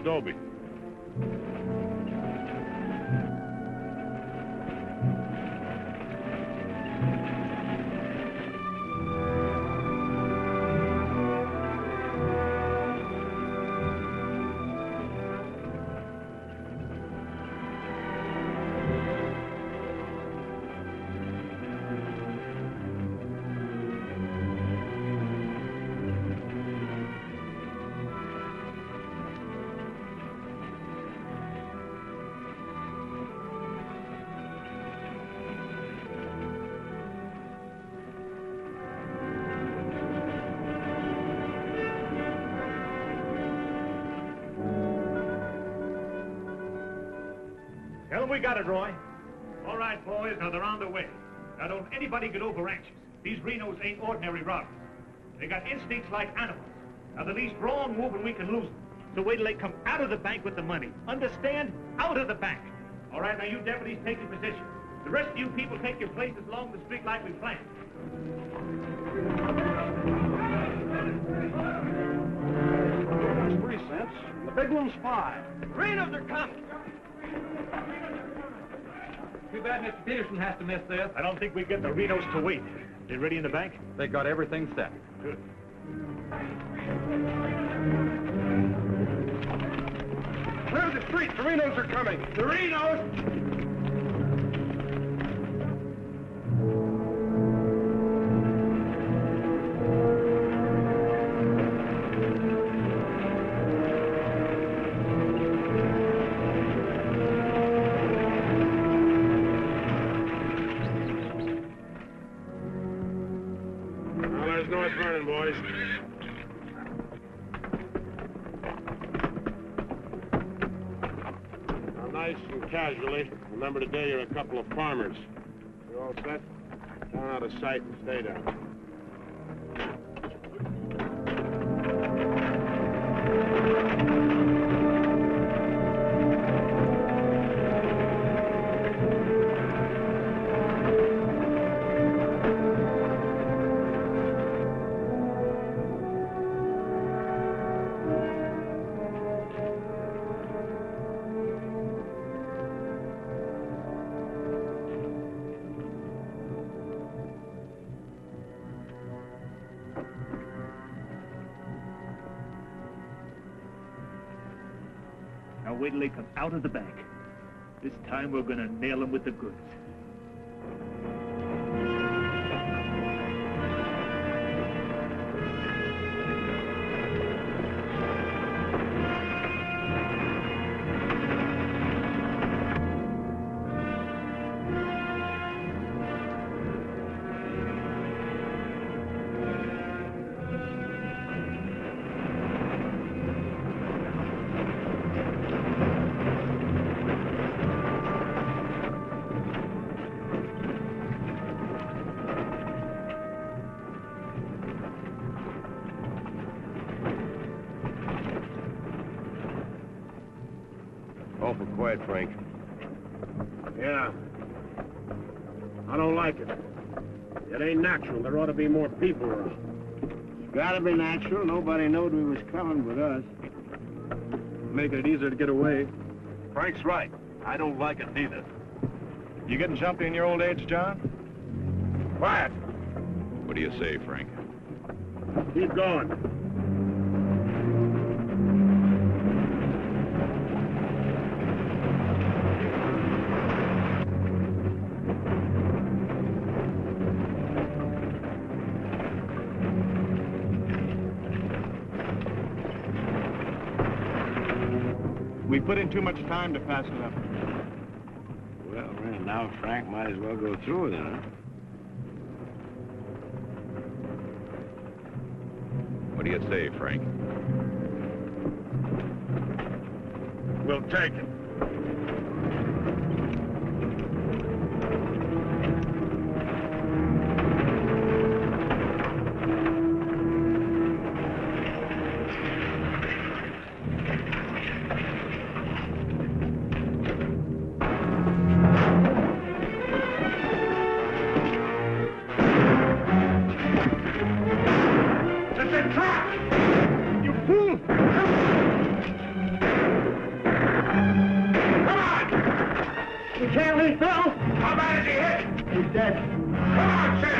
adobe. Tell them we got it, Roy. All right, boys, now they're on their way. Now don't anybody get over anxious. These Renos ain't ordinary robbers. They got instincts like animals. Now the least wrong move and we can lose them. So wait till they come out of the bank with the money. Understand? Out of the bank. All right, now you deputies take your position. The rest of you people take your places along the street like we planned. That's 3 cents. The big one's 5. Renos are coming. Too bad Mr. Peterson has to miss this. I don't think we get the Renos to wait. They ready in the bank? They got everything set. Good. Clear the street. The Renos are coming. The Renos! Boys. Now, nice and casually, remember today you're a couple of farmers. You all set? Down out of sight and stay down. Wait till they come out of the bank. This time we're gonna nail them with the goods. Awful quiet, Frank. Yeah. I don't like it. It ain't natural. There ought to be more people around. It's gotta be natural. Nobody knowed we was coming but us. Making it easier to get away. Frank's right. I don't like it neither. You getting jumpy in your old age, John? Quiet. What do you say, Frank? Keep going. We put in too much time to pass it up. Well, now Frank might as well go through with it, huh? What do you say, Frank? We'll take it. Sid. Come on, Sid!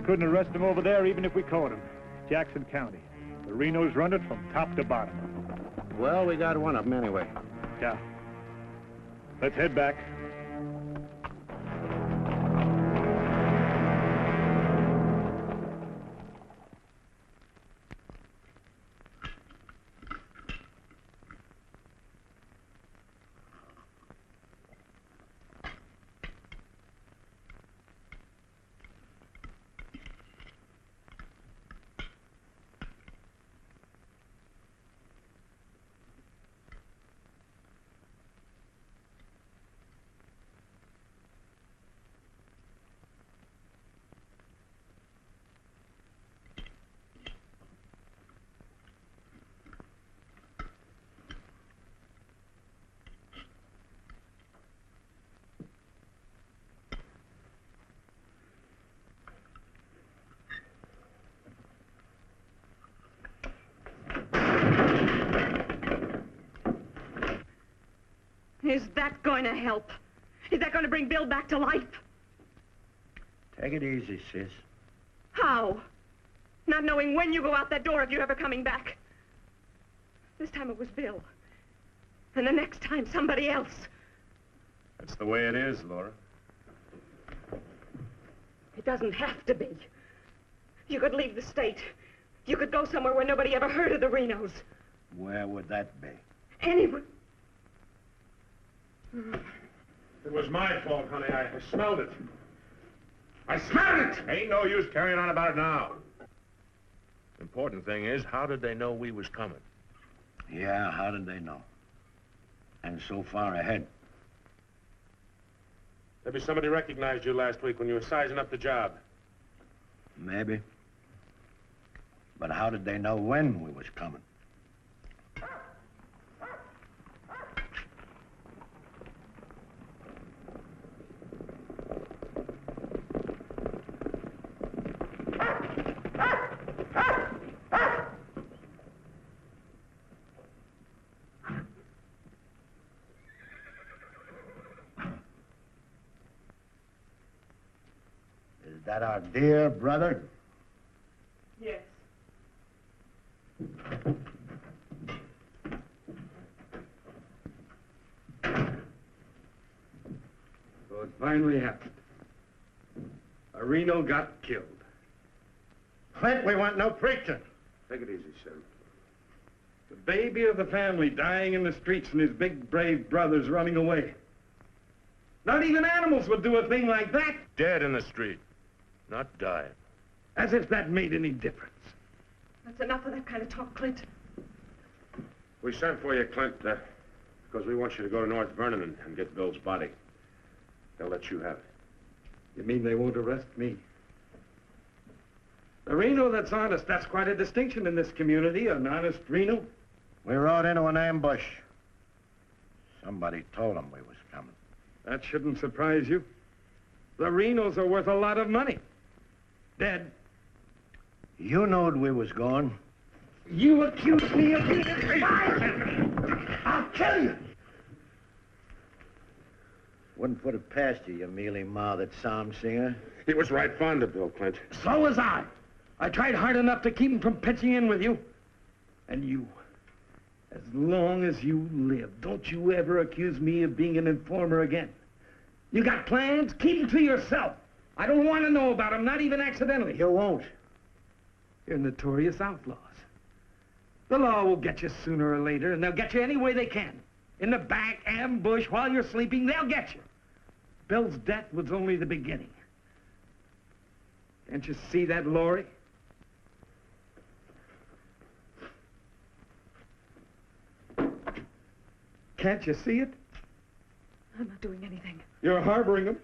Couldn't arrest him over there even if we caught him. Jackson County. The Renos run it from top to bottom. Well, we got one of them anyway. Yeah. Let's head back. Is that going to help? Is that going to bring Bill back to life? Take it easy, sis. How? Not knowing when you go out that door if you're ever coming back. This time it was Bill. And the next time, somebody else. That's the way it is, Laura. It doesn't have to be. You could leave the state. You could go somewhere where nobody ever heard of the Renos. Where would that be? Anywhere. It was my fault, honey. I smelled it. I smelled it! Ain't no use carrying on about it now. Important thing is, how did they know we was coming? Yeah, how did they know? And so far ahead. Maybe somebody recognized you last week when you were sizing up the job. Maybe. But how did they know when we was coming? Is that our dear brother? Yes. So it finally happened. A Reno got killed. Clint, we want no preaching. Take it easy, Sheriff. The baby of the family dying in the streets and his big, brave brothers running away. Not even animals would do a thing like that. Dead in the street, not dying. As if that made any difference. That's enough of that kind of talk, Clint. We sent for you, Clint, because we want you to go to North Vernon and get Bill's body. They'll let you have it. You mean they won't arrest me? A Reno that's honest, that's quite a distinction in this community, an honest Reno. We rode into an ambush. Somebody told them we was coming. That shouldn't surprise you. The Renos are worth a lot of money. Dead. You knowed we was going. You accuse me of being a spy! I'll kill you! Wouldn't put it past you, you mealy-mouthed psalm singer. He was right fond of Bill, Clint. So was I. I tried hard enough to keep him from pitching in with you. And you, as long as you live, don't you ever accuse me of being an informer again. You got plans? Keep them to yourself. I don't want to know about them, not even accidentally. You won't. You're notorious outlaws. The law will get you sooner or later, and they'll get you any way they can. In the back, ambush, while you're sleeping, they'll get you. Bill's death was only the beginning. Can't you see that lorry? Can't you see it? I'm not doing anything. You're harboring them.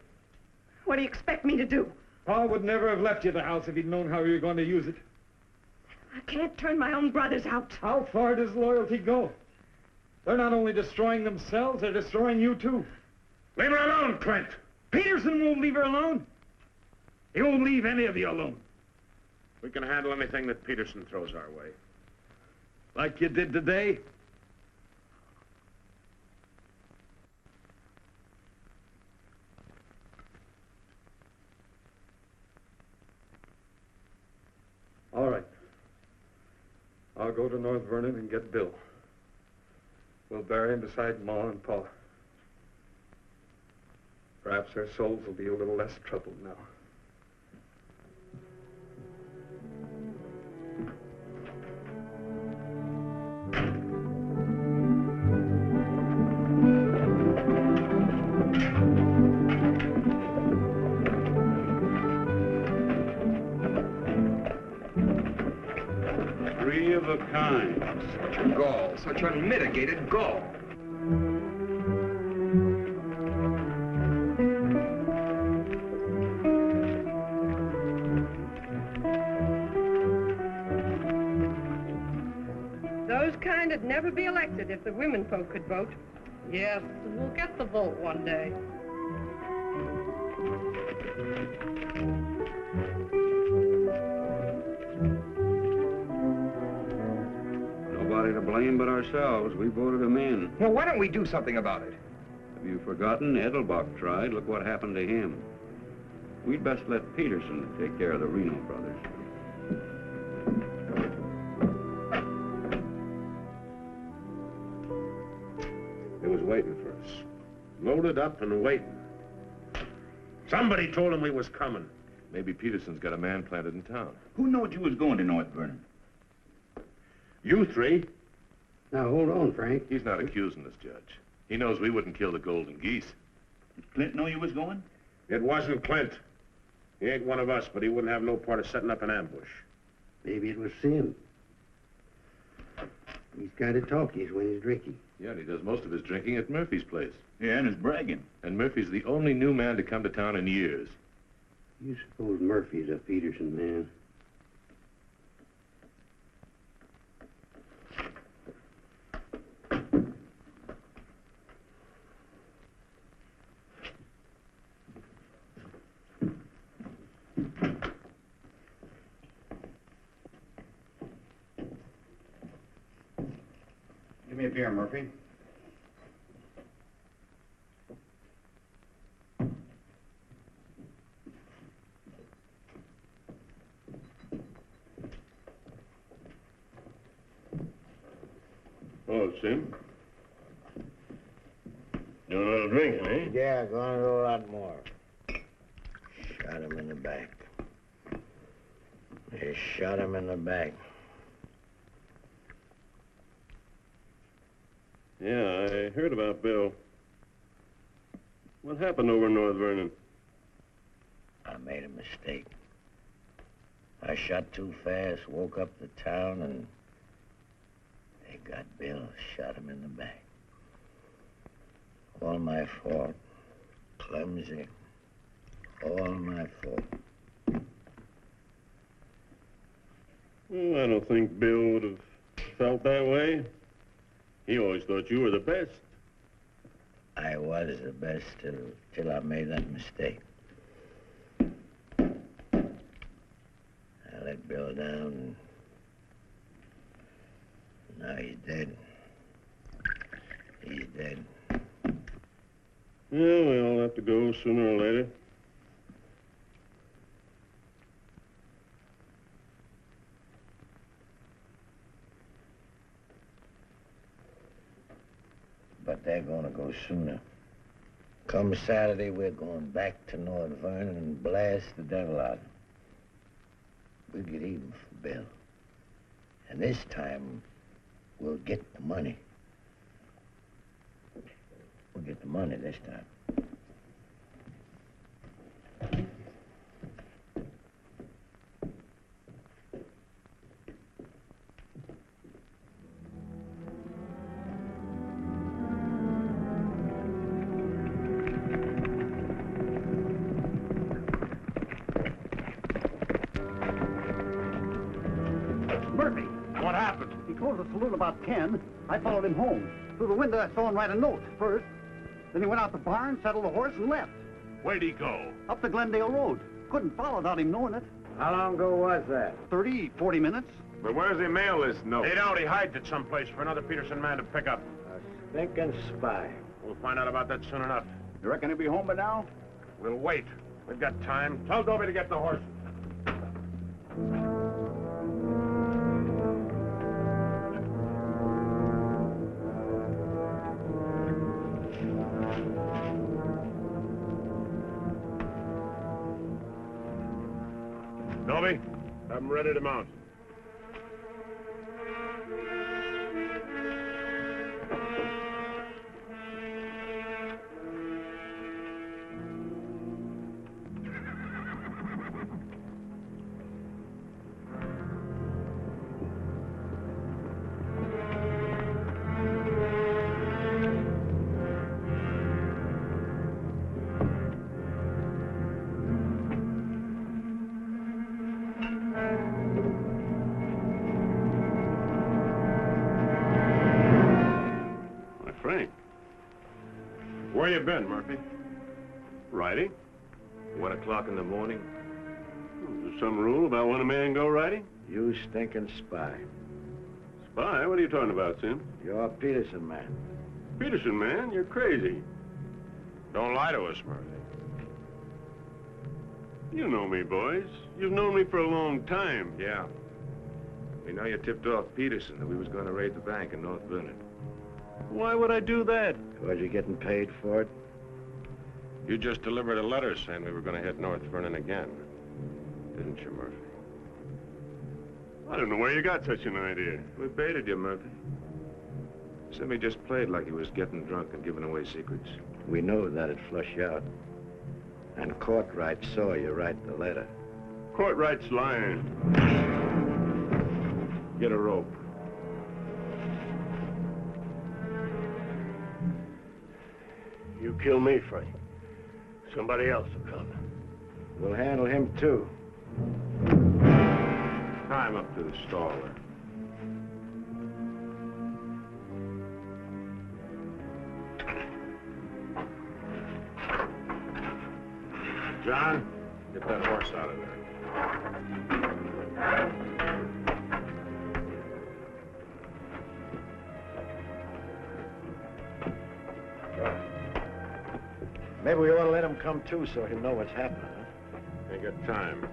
What do you expect me to do? Paul would never have left you the house if he'd known how you were going to use it. I can't turn my own brothers out. How far does loyalty go? They're not only destroying themselves, they're destroying you, too. Leave her alone, Clint. Peterson won't leave her alone. He won't leave any of you alone. We can handle anything that Peterson throws our way. Like you did today? All right. I'll go to North Vernon and get Bill. We'll bury him beside Ma and Pa. Perhaps their souls will be a little less troubled now. Three of a kind. Such gall, such unmitigated gall. Those kind would never be elected if the women folk could vote. Yes, we'll get the vote one day. Nobody to blame but ourselves. We voted him in. Well, why don't we do something about it? Have you forgotten? Edelbach tried. Look what happened to him. We'd best let Peterson take care of the Reno Brothers. He was waiting for us. Loaded up and waiting. Somebody told him we was coming. Maybe Peterson's got a man planted in town. Who knowed you was going to North Vernon? You three. Now, hold on, Frank. He's not accusing us, Judge. He knows we wouldn't kill the golden geese. Did Clint know you was going? It wasn't Clint. He ain't one of us, but he wouldn't have no part of setting up an ambush. Maybe it was Sim. He's kind of talkies when he's drinking. Yeah, and he does most of his drinking at Murphy's place. Yeah, and his bragging. And Murphy's the only new man to come to town in years. You suppose Murphy's a Peterson man? Give me a beer, Murphy. Oh, Sim. Doing a little drinking, eh? Yeah, going to do a lot more. Shot him in the back. They shot him in the back. Yeah, I heard about Bill. What happened over in North Vernon? I made a mistake. I shot too fast, woke up the town, and they got Bill, shot him in the back. All my fault. Clumsy. All my fault. Well, I don't think Bill would have felt that way. He always thought you were the best. I was the best till I made that mistake. I let Bill down, and now he's dead. He's dead. Yeah, we'll have to go sooner or later. But they're gonna go sooner. Come Saturday, we're going back to North Vernon and blast the devil out of them. We'll get even for Bill. And this time, we'll get the money. We'll get the money this time. The saloon about 10. I followed him home. Through the window, I saw him write a note first. Then he went out the barn, saddled the horse, and left. Where'd he go? Up the Glendale Road. Couldn't follow without him knowing it. How long ago was that? 30, 40 minutes. But where's he mail this note? They don't. He hides it someplace for another Peterson man to pick up. A stinking spy. We'll find out about that soon enough. You reckon he'll be home by now? We'll wait. We've got time. Tell Dobie to get the horse. Dobie, have him ready to mount. Where you been, Murphy? Riding? 1 o'clock in the morning. Is there some rule about when a man go riding? You stinking spy. Spy? What are you talking about, Sim? You're a Peterson man. Peterson man? You're crazy. Don't lie to us, Murphy. You know me, boys. You've known me for a long time. Yeah. We know you tipped off Peterson that we was going to raid the bank in North Vernon. Why would I do that? Was you getting paid for it? You just delivered a letter saying we were going to hit North Vernon again. Didn't you, Murphy? I don't know where you got such an idea. We baited you, Murphy. Simmy just played like he was getting drunk and giving away secrets. We knew that'd flush you out. And Courtright saw you write the letter. Courtright's lying. Get a rope. You kill me, Frank. Somebody else will come. We'll handle him, too. Tie him up to the stall there. John, get that horse out of there. Maybe we ought to let him come too so he'll know what's happening, huh? Ain't got time.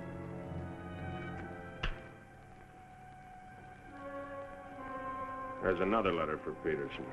There's another letter for Peterson.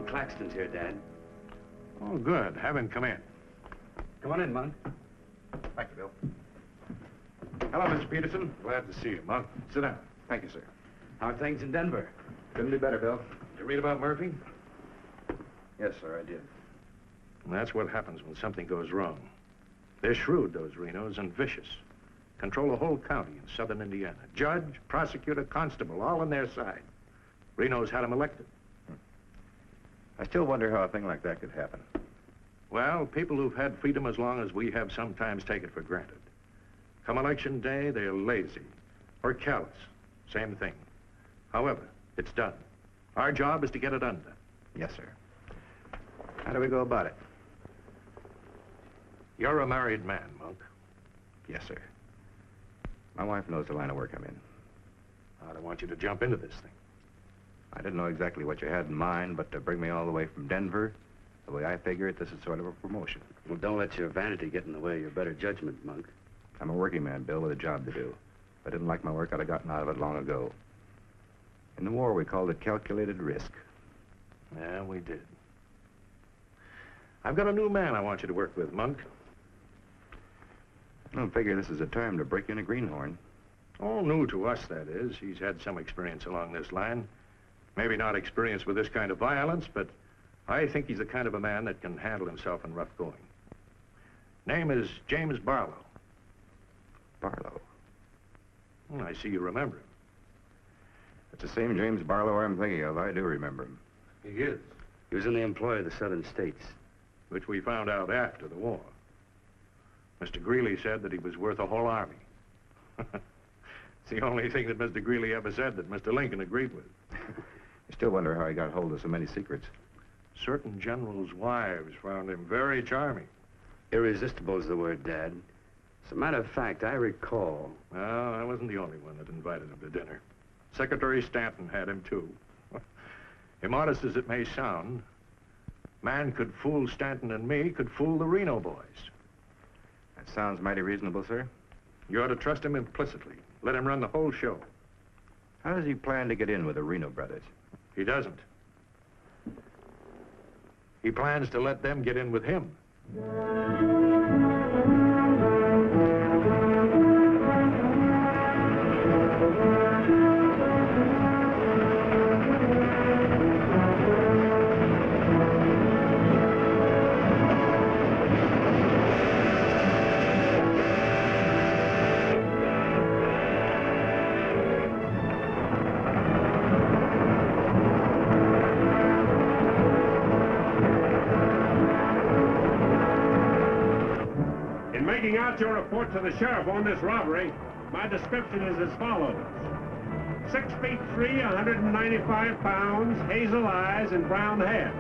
Claxton's here, Dad. Oh, good. Have him come in. Come on in, Monk. Thank you, Bill. Hello, Mr. Peterson. Glad to see you, Monk. Sit down. Thank you, sir. How are things in Denver? Couldn't be better, Bill. You read about Murphy? Yes, sir, I did. And that's what happens when something goes wrong. They're shrewd, those Renos, and vicious. Control the whole county in southern Indiana. Judge, prosecutor, constable, all on their side. Renos had him elected. I still wonder how a thing like that could happen. Well, people who've had freedom as long as we have sometimes take it for granted. Come election day, they're lazy or callous. Same thing. However, it's done. Our job is to get it undone. Yes, sir. How do we go about it? You're a married man, Monk. Yes, sir. My wife knows the line of work I'm in. I don't want you to jump into this thing. I didn't know exactly what you had in mind, but to bring me all the way from Denver, the way I figure it, this is sort of a promotion. Well, don't let your vanity get in the way of your better judgment, Monk. I'm a working man, Bill, with a job to do. If I didn't like my work, I'd have gotten out of it long ago. In the war, we called it calculated risk. Yeah, we did. I've got a new man I want you to work with, Monk. I don't figure this is a time to break in a greenhorn. Oh, new to us, that is. He's had some experience along this line. Maybe not experience with this kind of violence, but I think he's the kind of a man that can handle himself in rough going. Name is James Barlow. Barlow? Well, I see you remember him. It's the same James Barlow I'm thinking of. I do remember him. He is. He was in the employ of the southern states. Which we found out after the war. Mr. Greeley said that he was worth a whole army. It's the only thing that Mr. Greeley ever said that Mr. Lincoln agreed with. I still wonder how he got hold of so many secrets. Certain generals' wives found him very charming. Irresistible is the word, Dad. As a matter of fact, I recall... Well, I wasn't the only one that invited him to dinner. Secretary Stanton had him, too. Immodest as it may sound, man could fool Stanton and me, could fool the Reno boys. That sounds mighty reasonable, sir. You ought to trust him implicitly. Let him run the whole show. How does he plan to get in with the Reno Brothers? He doesn't. He plans to let them get in with him. Your report to the sheriff on this robbery, my description is as follows. 6 feet 3, 195 pounds, hazel eyes, and brown hair.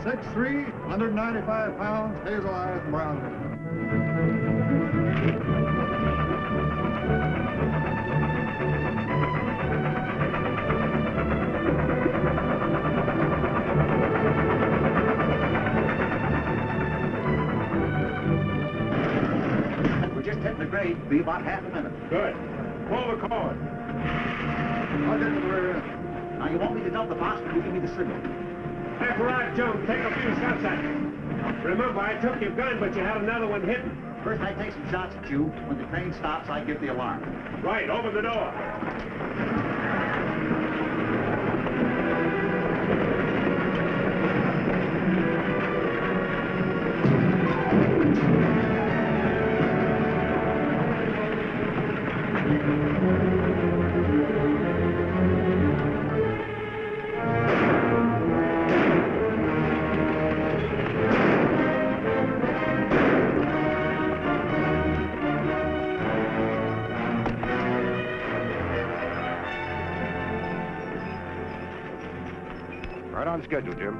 6'3", 195 pounds, hazel eyes, and brown hair. Be about half a minute. Good. Pull the cord. I'll get to the rear end. Now, you want me to dump the box, but you give me the signal. After I jump, take a few shots at me. Remember, I took your gun, but you had another one hidden. First, I take some shots at you. When the train stops, I give the alarm. Right, open the door. Right on schedule, Jim.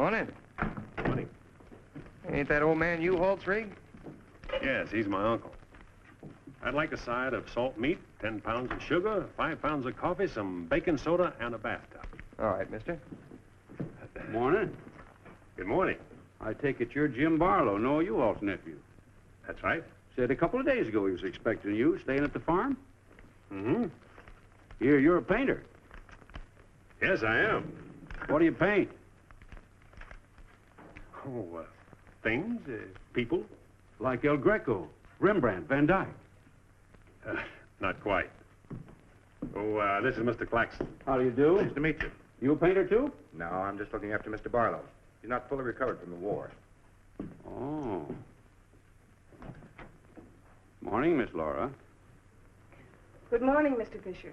Morning. Morning. Ain't that old man U-Haul's rig? Yes, he's my uncle. I'd like a side of salt meat, 10 pounds of sugar, 5 pounds of coffee, some baking soda, and a bathtub. All right, mister. Morning. Good morning. I take it you're Jim Barlow, Noah U-Haul's nephew. That's right. Said a couple of days ago he was expecting you, staying at the farm. Mm-hmm. You're a painter. Yes, I am. What do you paint? Oh, things, people. Like El Greco, Rembrandt, Van Dyke. Not quite. Oh, this is Mr. Claxton. How do you do? Nice to meet you. You a painter, too? No, I'm just looking after Mr. Barlow. He's not fully recovered from the war. Oh. Morning, Miss Laura. Good morning, Mr. Fisher.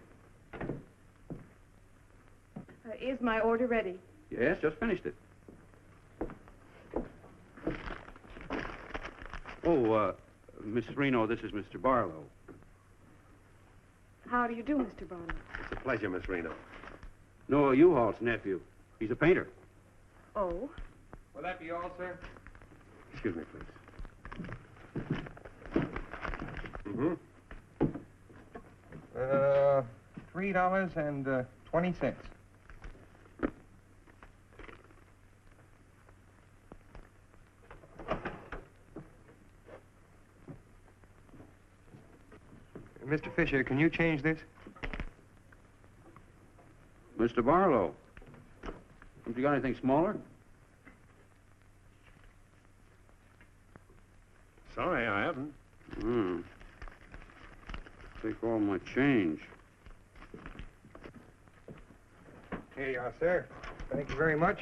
Is my order ready? Yes, just finished it. Oh, Mrs. Reno, this is Mr. Barlow. How do you do, Mr. Barlow? It's a pleasure, Miss Reno. Noah U-Haul's nephew. He's a painter. Oh? Will that be all, sir? Excuse me, please. Mm-hmm. $3.20. Mr. Fisher, can you change this? Mr. Barlow. Haven't you got anything smaller? Sorry, I haven't. Take all my change. Here you are, sir. Thank you very much.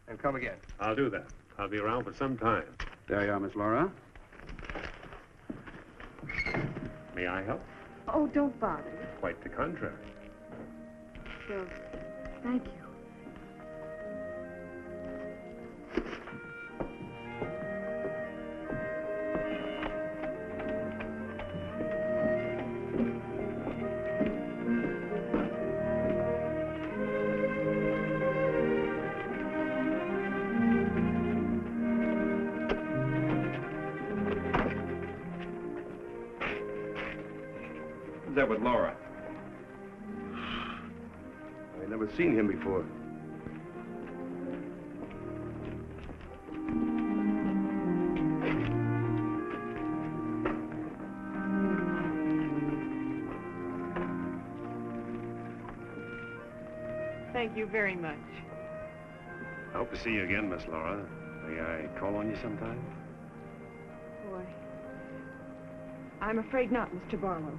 And come again. I'll do that. I'll be around for some time. There you are, Miss Laura. May I help? Oh, don't bother. Quite the contrary. Well, thank you. Who's that with Laura? I've never seen him before. Thank you very much. I hope to see you again, Miss Laura. May I call on you sometime? Boy, I'm afraid not, Mr. Barlow.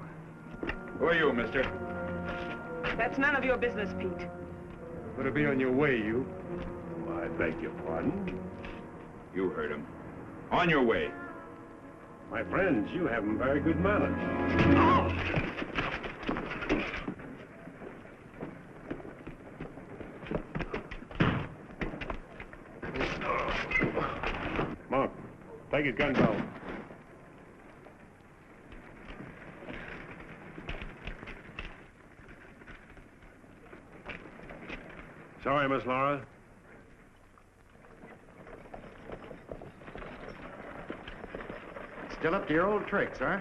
Who are you, mister? That's none of your business, Pete. Better be on your way, you. I beg your pardon? You heard him. On your way. My friends, you have very good manners. Monk, take his gun belt. Sorry, Miss Laura. Still up to your old tricks, huh?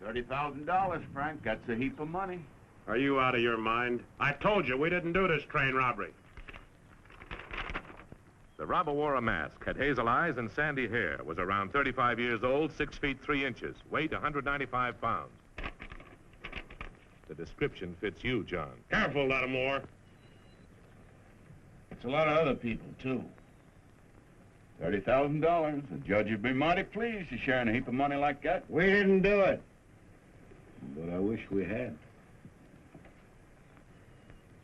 $30,000, Frank. That's a heap of money. Are you out of your mind? I told you we didn't do this train robbery. The robber wore a mask, had hazel eyes and sandy hair, was around 35 years old, 6 feet 3 inches, weight 195 pounds. The description fits you, John. Careful, Lattimore. It's a lot of other people, too. $30,000. The judge would be mighty pleased to sharing a heap of money like that. We didn't do it. But I wish we had.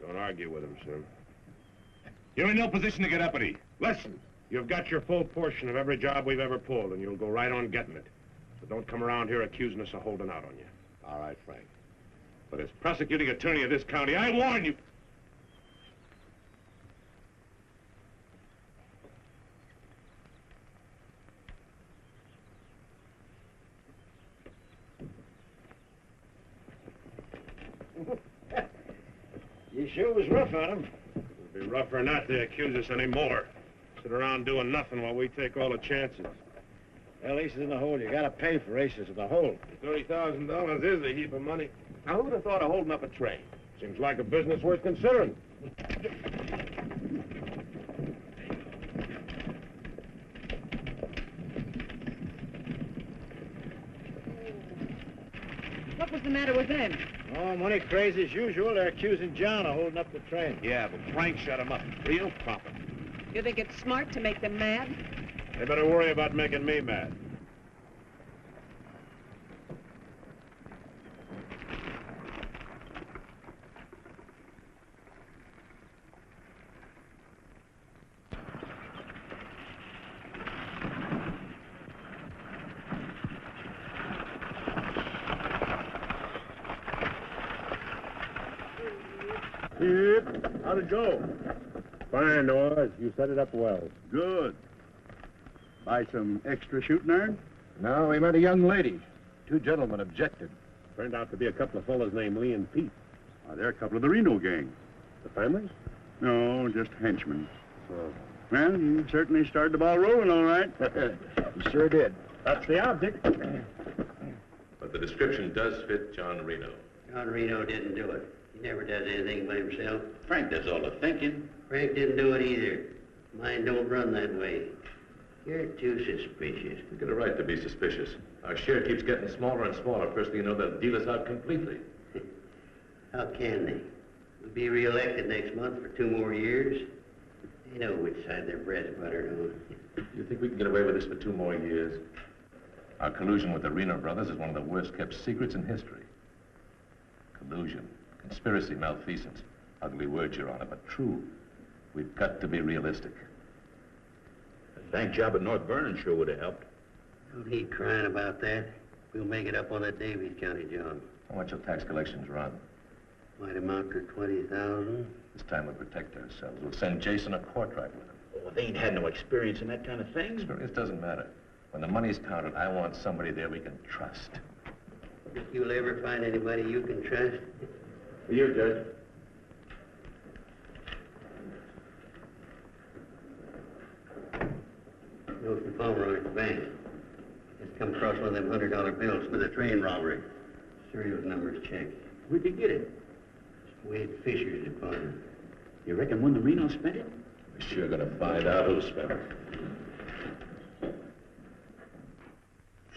Don't argue with him, sir. You're in no position to get uppity. Listen, you've got your full portion of every job we've ever pulled, and you'll go right on getting it. So don't come around here accusing us of holding out on you. All right, Frank. But as prosecuting attorney of this county, I warn you... You sure was rough on him. It'd be rougher not to accuse us anymore. Sit around doing nothing while we take all the chances. Well, aces in the hole. You gotta pay for aces in the hole. $30,000 is a heap of money. Now, who'd have thought of holding up a train? Seems like a business worth considering. What was the matter with them? Oh, money crazy as usual. They're accusing John of holding up the train. Yeah, but Frank shut him up. Real proper. You think it's smart to make them mad? They better worry about making me mad. How'd it go? Fine, Oz. You set it up well. Good. Buy some extra shooting iron? No, we met a young lady. Two gentlemen objected. Turned out to be a couple of fellas named Lee and Pete. They're a couple of the Reno gang. The families? No, just henchmen. Well, you certainly started the ball rolling, all right. You sure did. That's the object. But the description does fit John Reno. John Reno didn't do it. He never does anything by himself. Frank does all the thinking. Frank didn't do it either. Mine don't run that way. You're too suspicious. We've got a right to be suspicious. Our share keeps getting smaller and smaller. First thing you know, they'll deal us out completely. How can they? We'll be re-elected next month for 2 more years. They know which side their bread's buttered on. You think we can get away with this for 2 more years? Our collusion with the Reno Brothers is one of the worst-kept secrets in history. Collusion, conspiracy, malfeasance. Ugly words, Your Honor, but true. We've got to be realistic. The bank job at North Vernon sure would have helped. Don't need crying about that. We'll make it up on that Davies County job. How much will tax collections run? Might amount to 20,000. This time we'll protect ourselves. We'll send Jason a portrait with him. Oh, they ain't had no experience in that kind of thing. Experience doesn't matter. When the money's counted, I want somebody there we can trust. Think you'll ever find anybody you can trust? You, Judge. Note from Palmer at the bank. Just come across one of them $100 bills for the train robbery. Serial numbers checked. Where'd you get it? Wade Fisher's department. You reckon when the Reno spent it? We're sure gonna find out who spent it.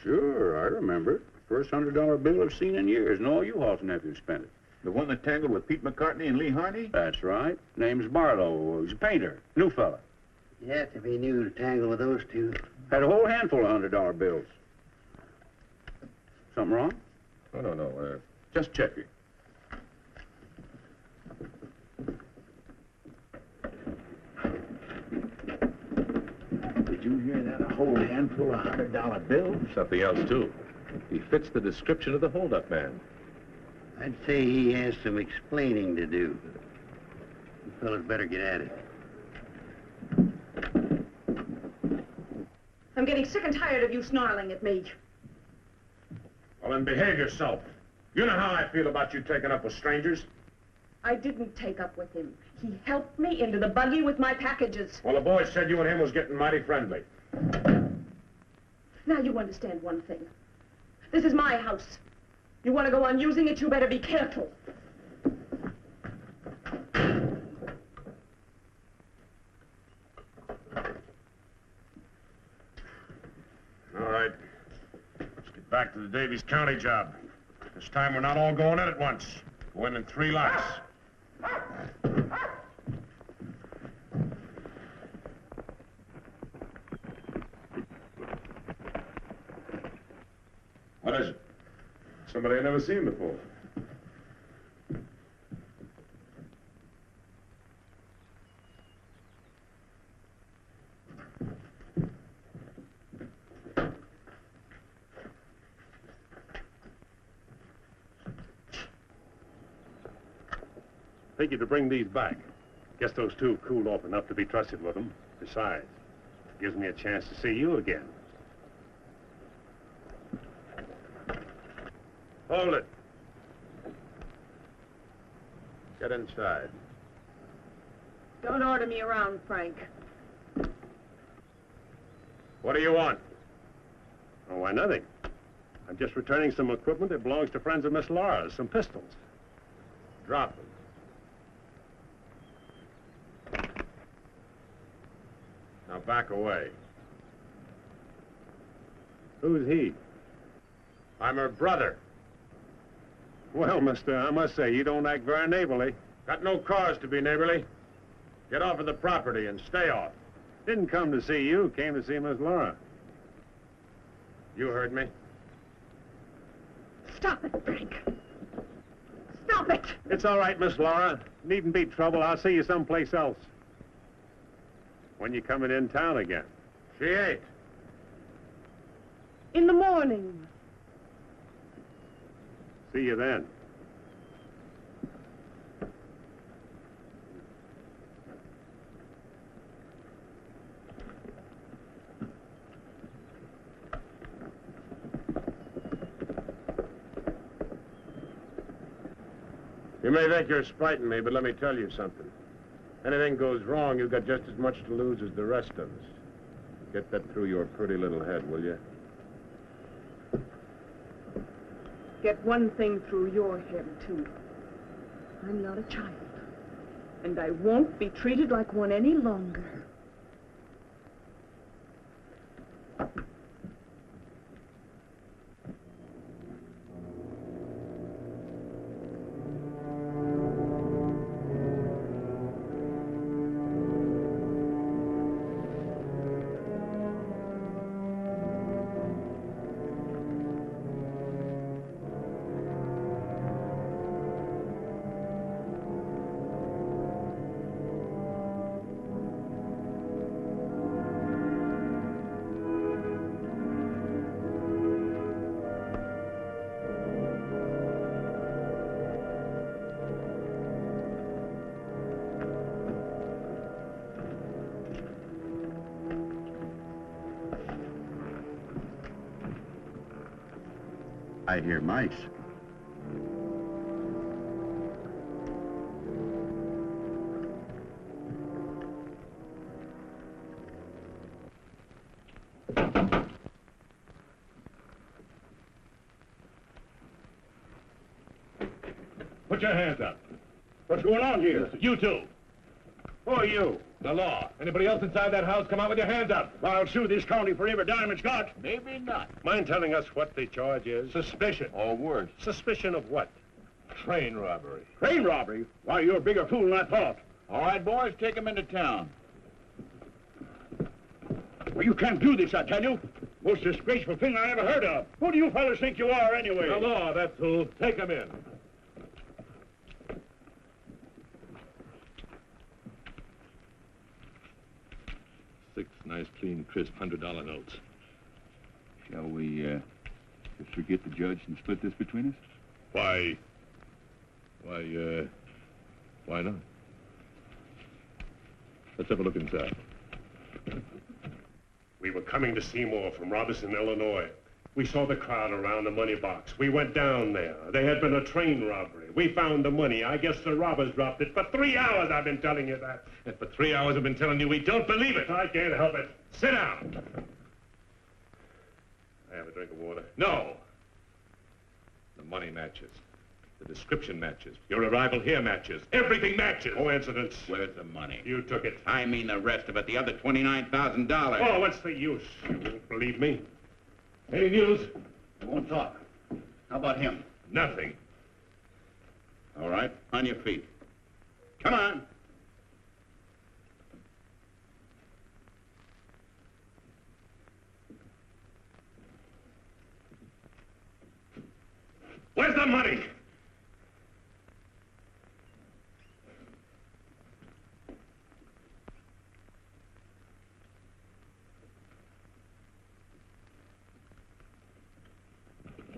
Sure, I remember. First $100 bill I've seen in years, and all you Hall's nephews spent it. The one that tangled with Pete McCartney and Lee Harney? That's right. Name's Barlow. He's a painter. New fella. Yes, if he knew to tangle with those two. Had a whole handful of $100 bills. Something wrong? Oh, no. Just checking. Did you hear that? A whole handful of $100 bills? Something else, too. He fits the description of the holdup man. I'd say he has some explaining to do. You fellas better get at it. I'm getting sick and tired of you snarling at me. Well, then behave yourself. You know how I feel about you taking up with strangers. I didn't take up with him. He helped me into the buggy with my packages. Well, the boys said you and him was getting mighty friendly. Now you understand one thing. This is my house. You want to go on using it, you better be careful. All right. Let's get back to the Davies County job. This time we're not all going in at once. Go in 3 lots. What is it? Somebody I've never seen before. Take you to bring these back. Guess those two cooled off enough to be trusted with them. Besides, it gives me a chance to see you again. Hold it. Get inside. Don't order me around, Frank. What do you want? Oh, why, nothing. I'm just returning some equipment that belongs to friends of Miss Laura's, some pistols. Drop them. Now back away. Who's he? I'm her brother. Well, mister, I must say, you don't act very neighborly. Got no cause to be neighborly. Get off of the property and stay off. Didn't come to see you, came to see Miss Laura. You heard me. Stop it, Frank. Stop it! It's all right, Miss Laura. Needn't be trouble. I'll see you someplace else. When you coming in town again? She ain't. In the morning. See you then. You may think you're spiting me, but let me tell you something. Anything goes wrong, you've got just as much to lose as the rest of us. Get that through your pretty little head, will you? Get one thing through your head, too. I'm not a child. And I won't be treated like one any longer. I hear mice. Put your hands up. What's going on here? You two. Who are you? The law. Anybody else inside that house, come out with your hands up. I'll sue this county for every dime it's got. Maybe not. Mind telling us what the charge is? Suspicion. All worse. Suspicion of what? Train robbery. Train robbery? Why, you're a bigger fool than I thought. All right, boys, take him into town. Well, you can't do this, I tell you. Most disgraceful thing I ever heard of. Who do you fellas think you are, anyway? The law, that's who. Take him in. Six nice, clean, crisp $100 notes. Shall we, just forget the judge and split this between us? Why not? Let's have a look inside. We were coming to Seymour from Robertson, Illinois. We saw the crowd around the money box. We went down there. There had been a train robbery. We found the money. I guess the robbers dropped it. For 3 hours I've been telling you that. And for 3 hours I've been telling you we don't believe it. I can't help it. Sit down. I have a drink of water. No. The money matches. The description matches. Your arrival here matches. Everything matches. Coincidence. Where's the money? You took it. I mean the rest of it, the other $29,000. Oh, what's the use? You won't believe me. Any news? I won't talk. How about him? Nothing. All right, on your feet. Come on. Where's the money?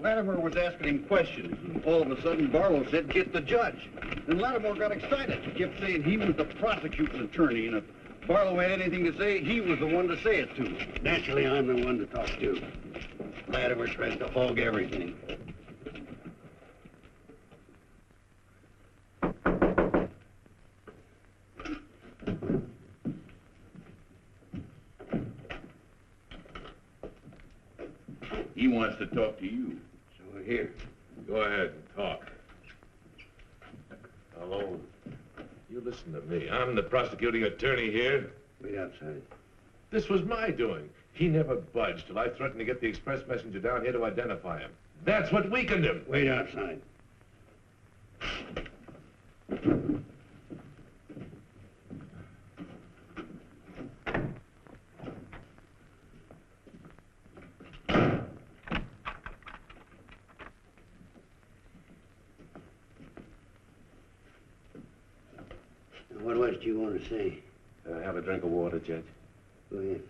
Lattimore was asking him questions, and all of a sudden Barlow said, "Get the judge." And Lattimore got excited. He kept saying he was the prosecuting attorney, and if Barlow had anything to say, he was the one to say it to. Naturally, I'm the one to talk to. Lattimore tries to hog everything. He wants to talk to you. So here. Go ahead and talk. Hello. You listen to me. I'm the prosecuting attorney here. Wait outside. This was my doing. He never budged till I threatened to get the express messenger down here to identify him. That's what weakened him. Wait outside. What else do you want to say? Have a drink of water, Judge. Go ahead.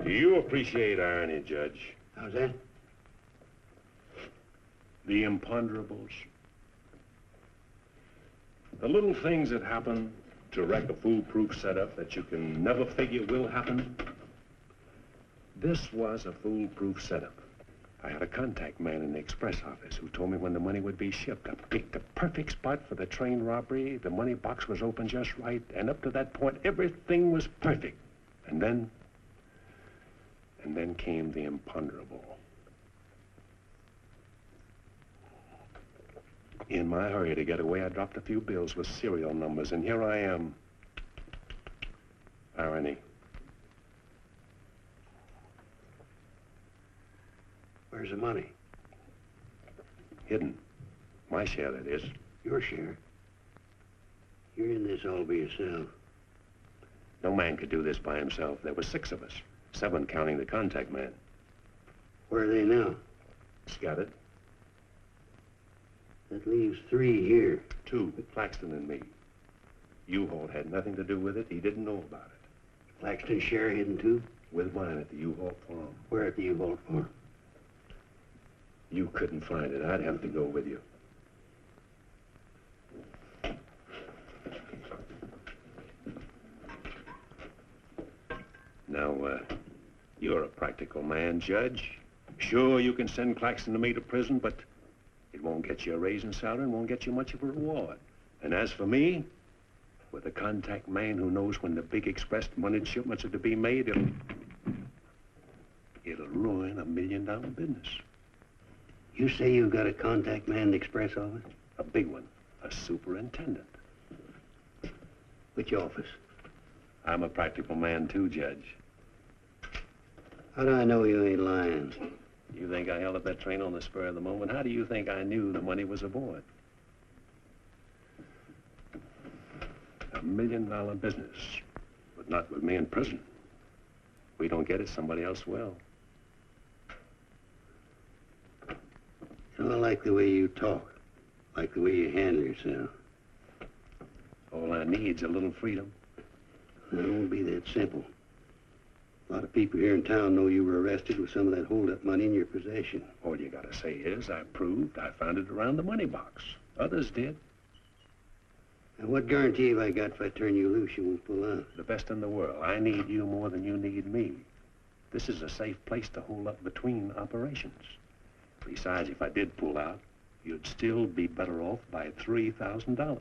Do you appreciate irony, Judge? How's that? The imponderables. The little things that happen to wreck a foolproof setup that you can never figure will happen. This was a foolproof setup. I had a contact man in the express office who told me when the money would be shipped. I picked the perfect spot for the train robbery. The money box was open just right, and up to that point, everything was perfect. And then came the imponderable. In my hurry to get away, I dropped a few bills with serial numbers, and here I am. Irony. Where's the money? Hidden. My share, that is. Your share? You're in this all by yourself. No man could do this by himself. There were 6 of us. 7 counting the contact man. Where are they now? Scattered. That leaves 3 here. 2, Claxton and me. U-Haul had nothing to do with it. He didn't know about it. Claxton's share hidden too? With mine at the U-Haul farm. Where at the U-Haul farm? You couldn't find it. I'd have to go with you. Now, you're a practical man, Judge. Sure, you can send Claxton and me to prison, but it won't get you a raise in salary and won't get you much of a reward. And as for me, with a contact man who knows when the big express money shipments are to be made, it'll ruin $1 million business. You say you've got a contact man in the express office? A big one. A superintendent. Which office? I'm a practical man too, Judge. How do I know you ain't lying? You think I held up that train on the spur of the moment? How do you think I knew the money was aboard? $1 million business, but not with me in prison. If we don't get it, somebody else will. I don't like the way you talk, like the way you handle yourself. All I need's a little freedom. It won't be that simple. A lot of people here in town know you were arrested with some of that hold-up money in your possession. All you gotta say is, I proved I found it around the money box. Others did. And what guarantee have I got if I turn you loose you won't pull out? The best in the world. I need you more than you need me. This is a safe place to hold up between operations. Besides, if I did pull out, you'd still be better off by $3,000.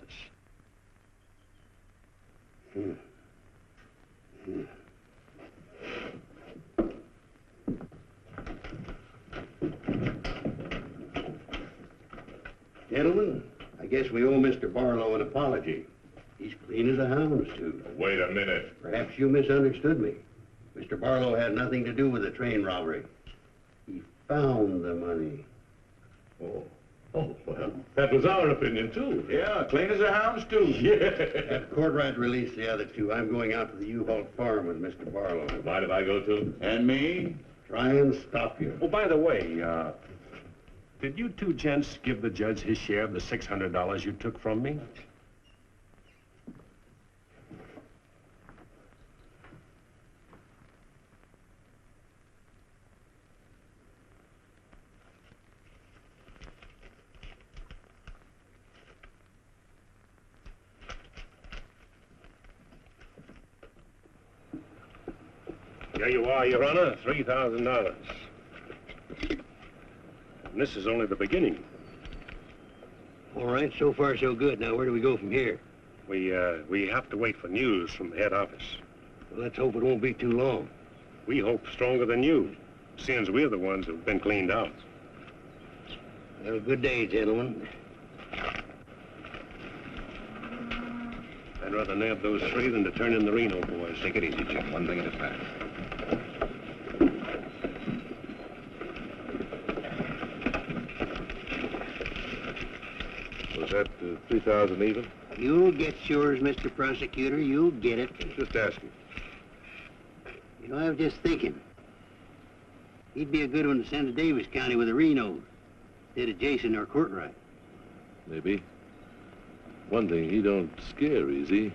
Gentlemen, I guess we owe Mr. Barlow an apology. He's clean as a hound's tooth. Wait a minute. Perhaps you misunderstood me. Mr. Barlow had nothing to do with the train robbery. He found the money. Oh, well, that was our opinion, too. Yeah, clean as a hound's tooth. Yeah. Have Courtright release the other 2. I'm going out to the U-Haul farm with Mr. Barlow. Mind if I go, too? And me? Try and stop you. Oh, by the way, did you 2 gents give the judge his share of the $600 you took from me? There you are, Your Honor, $3,000. And this is only the beginning. All right, so far so good. Now, where do we go from here? We have to wait for news from the head office. Well, let's hope it won't be too long. We hope stronger than you, since we're the ones who've been cleaned out. Have a good day, gentlemen. I'd rather nab those three than to turn in the Reno boys. Take it easy, Jim. One thing at a time. Was that 3,000 even? You'll get yours, Mr. Prosecutor. You'll get it. Just asking. You know, I was just thinking. He'd be a good one to send to Davis County with the Renos, instead of Jason or Courtright. Maybe. One thing, he don't scare easy.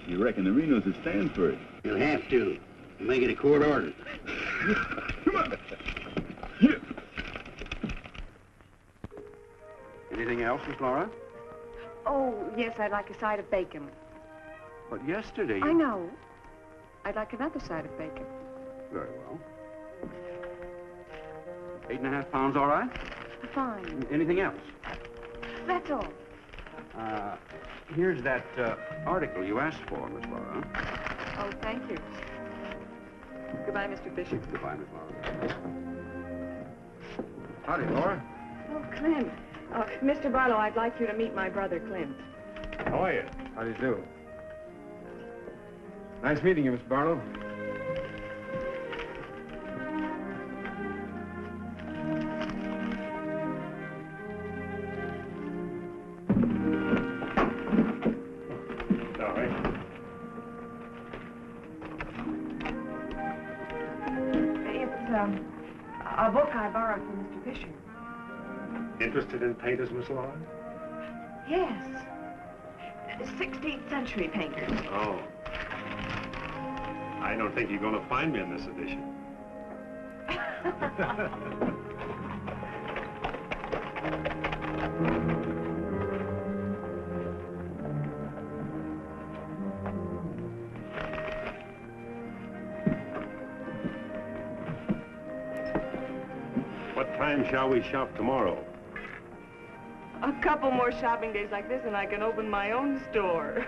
You reckon the Renos will stand for it? He'll have to. We'll make it a court order. Come on. Anything else, Miss Laura? Oh, yes, I'd like a side of bacon. But yesterday you... I know. I'd like another side of bacon. Very well. 8.5 pounds, all right? Fine. Anything else? That's all. Here's that article you asked for, Miss Laura. Oh, thank you. Goodbye, Mr. Bishop. Goodbye, Miss Laura. Howdy, Laura. Oh, Clint. Mr. Barlow, I'd like you to meet my brother, Clint. How are you? How do you do? Nice meeting you, Mr. Barlow. Sorry. It's a book I borrowed from Mr. Fisher. Interested in painters, Miss Laura? Yes. 16th century painters. Oh. I don't think you're going to find me in this edition. What time shall we shop tomorrow? A couple more shopping days like this and I can open my own store.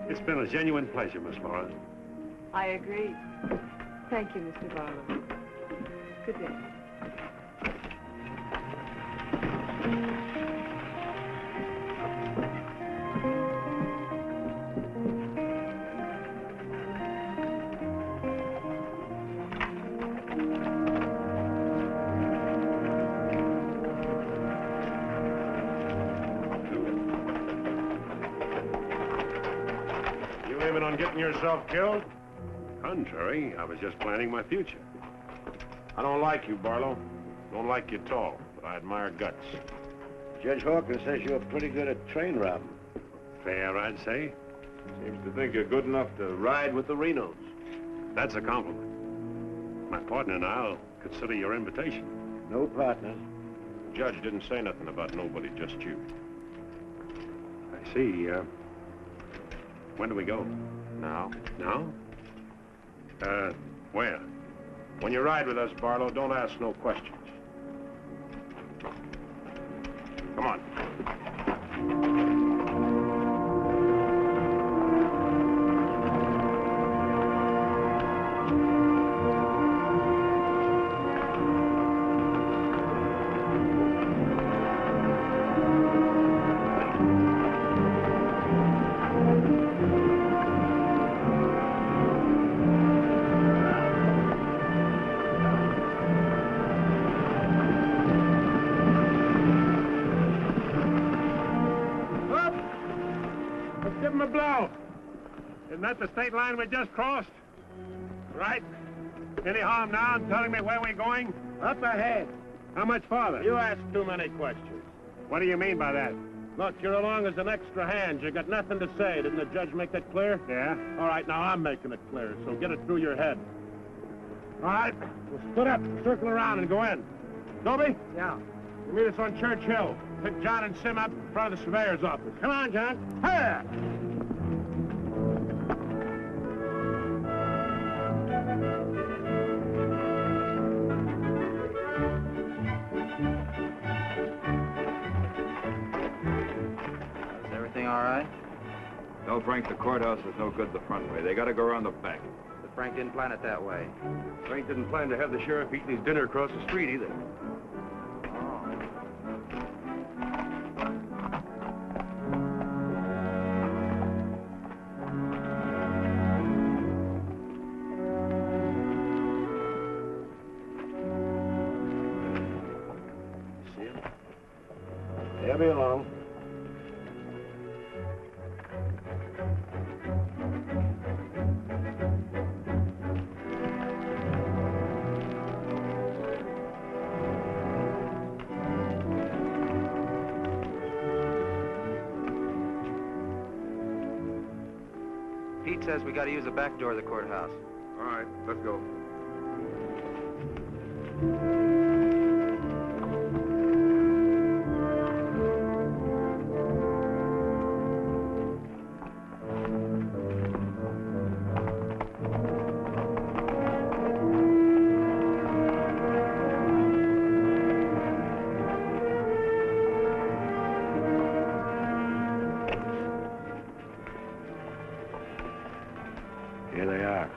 It's been a genuine pleasure, Miss Laura. I agree. Thank you, Mr. Barlow. Good day. On getting yourself killed? Contrary, I was just planning my future. I don't like you, Barlow. Don't like you at all, but I admire guts. Judge Hawkins says you're pretty good at train robbing. Fair, I'd say. Seems to think you're good enough to ride with the Renos. That's a compliment. My partner and I'll consider your invitation. No partner. The judge didn't say nothing about nobody, just you. I see. When do we go? Now? Now? Where? When you ride with us, Barlow, don't ask no questions. Come on. Isn't that the state line we just crossed? Right. Any harm now in telling me where we're going? Up ahead. How much farther? You ask too many questions. What do you mean by that? Look, you're along as an extra hand. You got nothing to say. Didn't the judge make that clear? Yeah. All right, now I'm making it clear, so get it through your head. All right, we'll split up, circle around, and go in. Dobie? Yeah. You meet us on Church Hill. Pick John and Sim up in front of the surveyor's office. Come on, John. Hey! Tell Frank the courthouse is no good the front way. They gotta go around the back. But Frank didn't plan it that way. Frank didn't plan to have the sheriff eating his dinner across the street either. He'll be along. Pete says we gotta use the back door of the courthouse. All right, let's go. Here they are.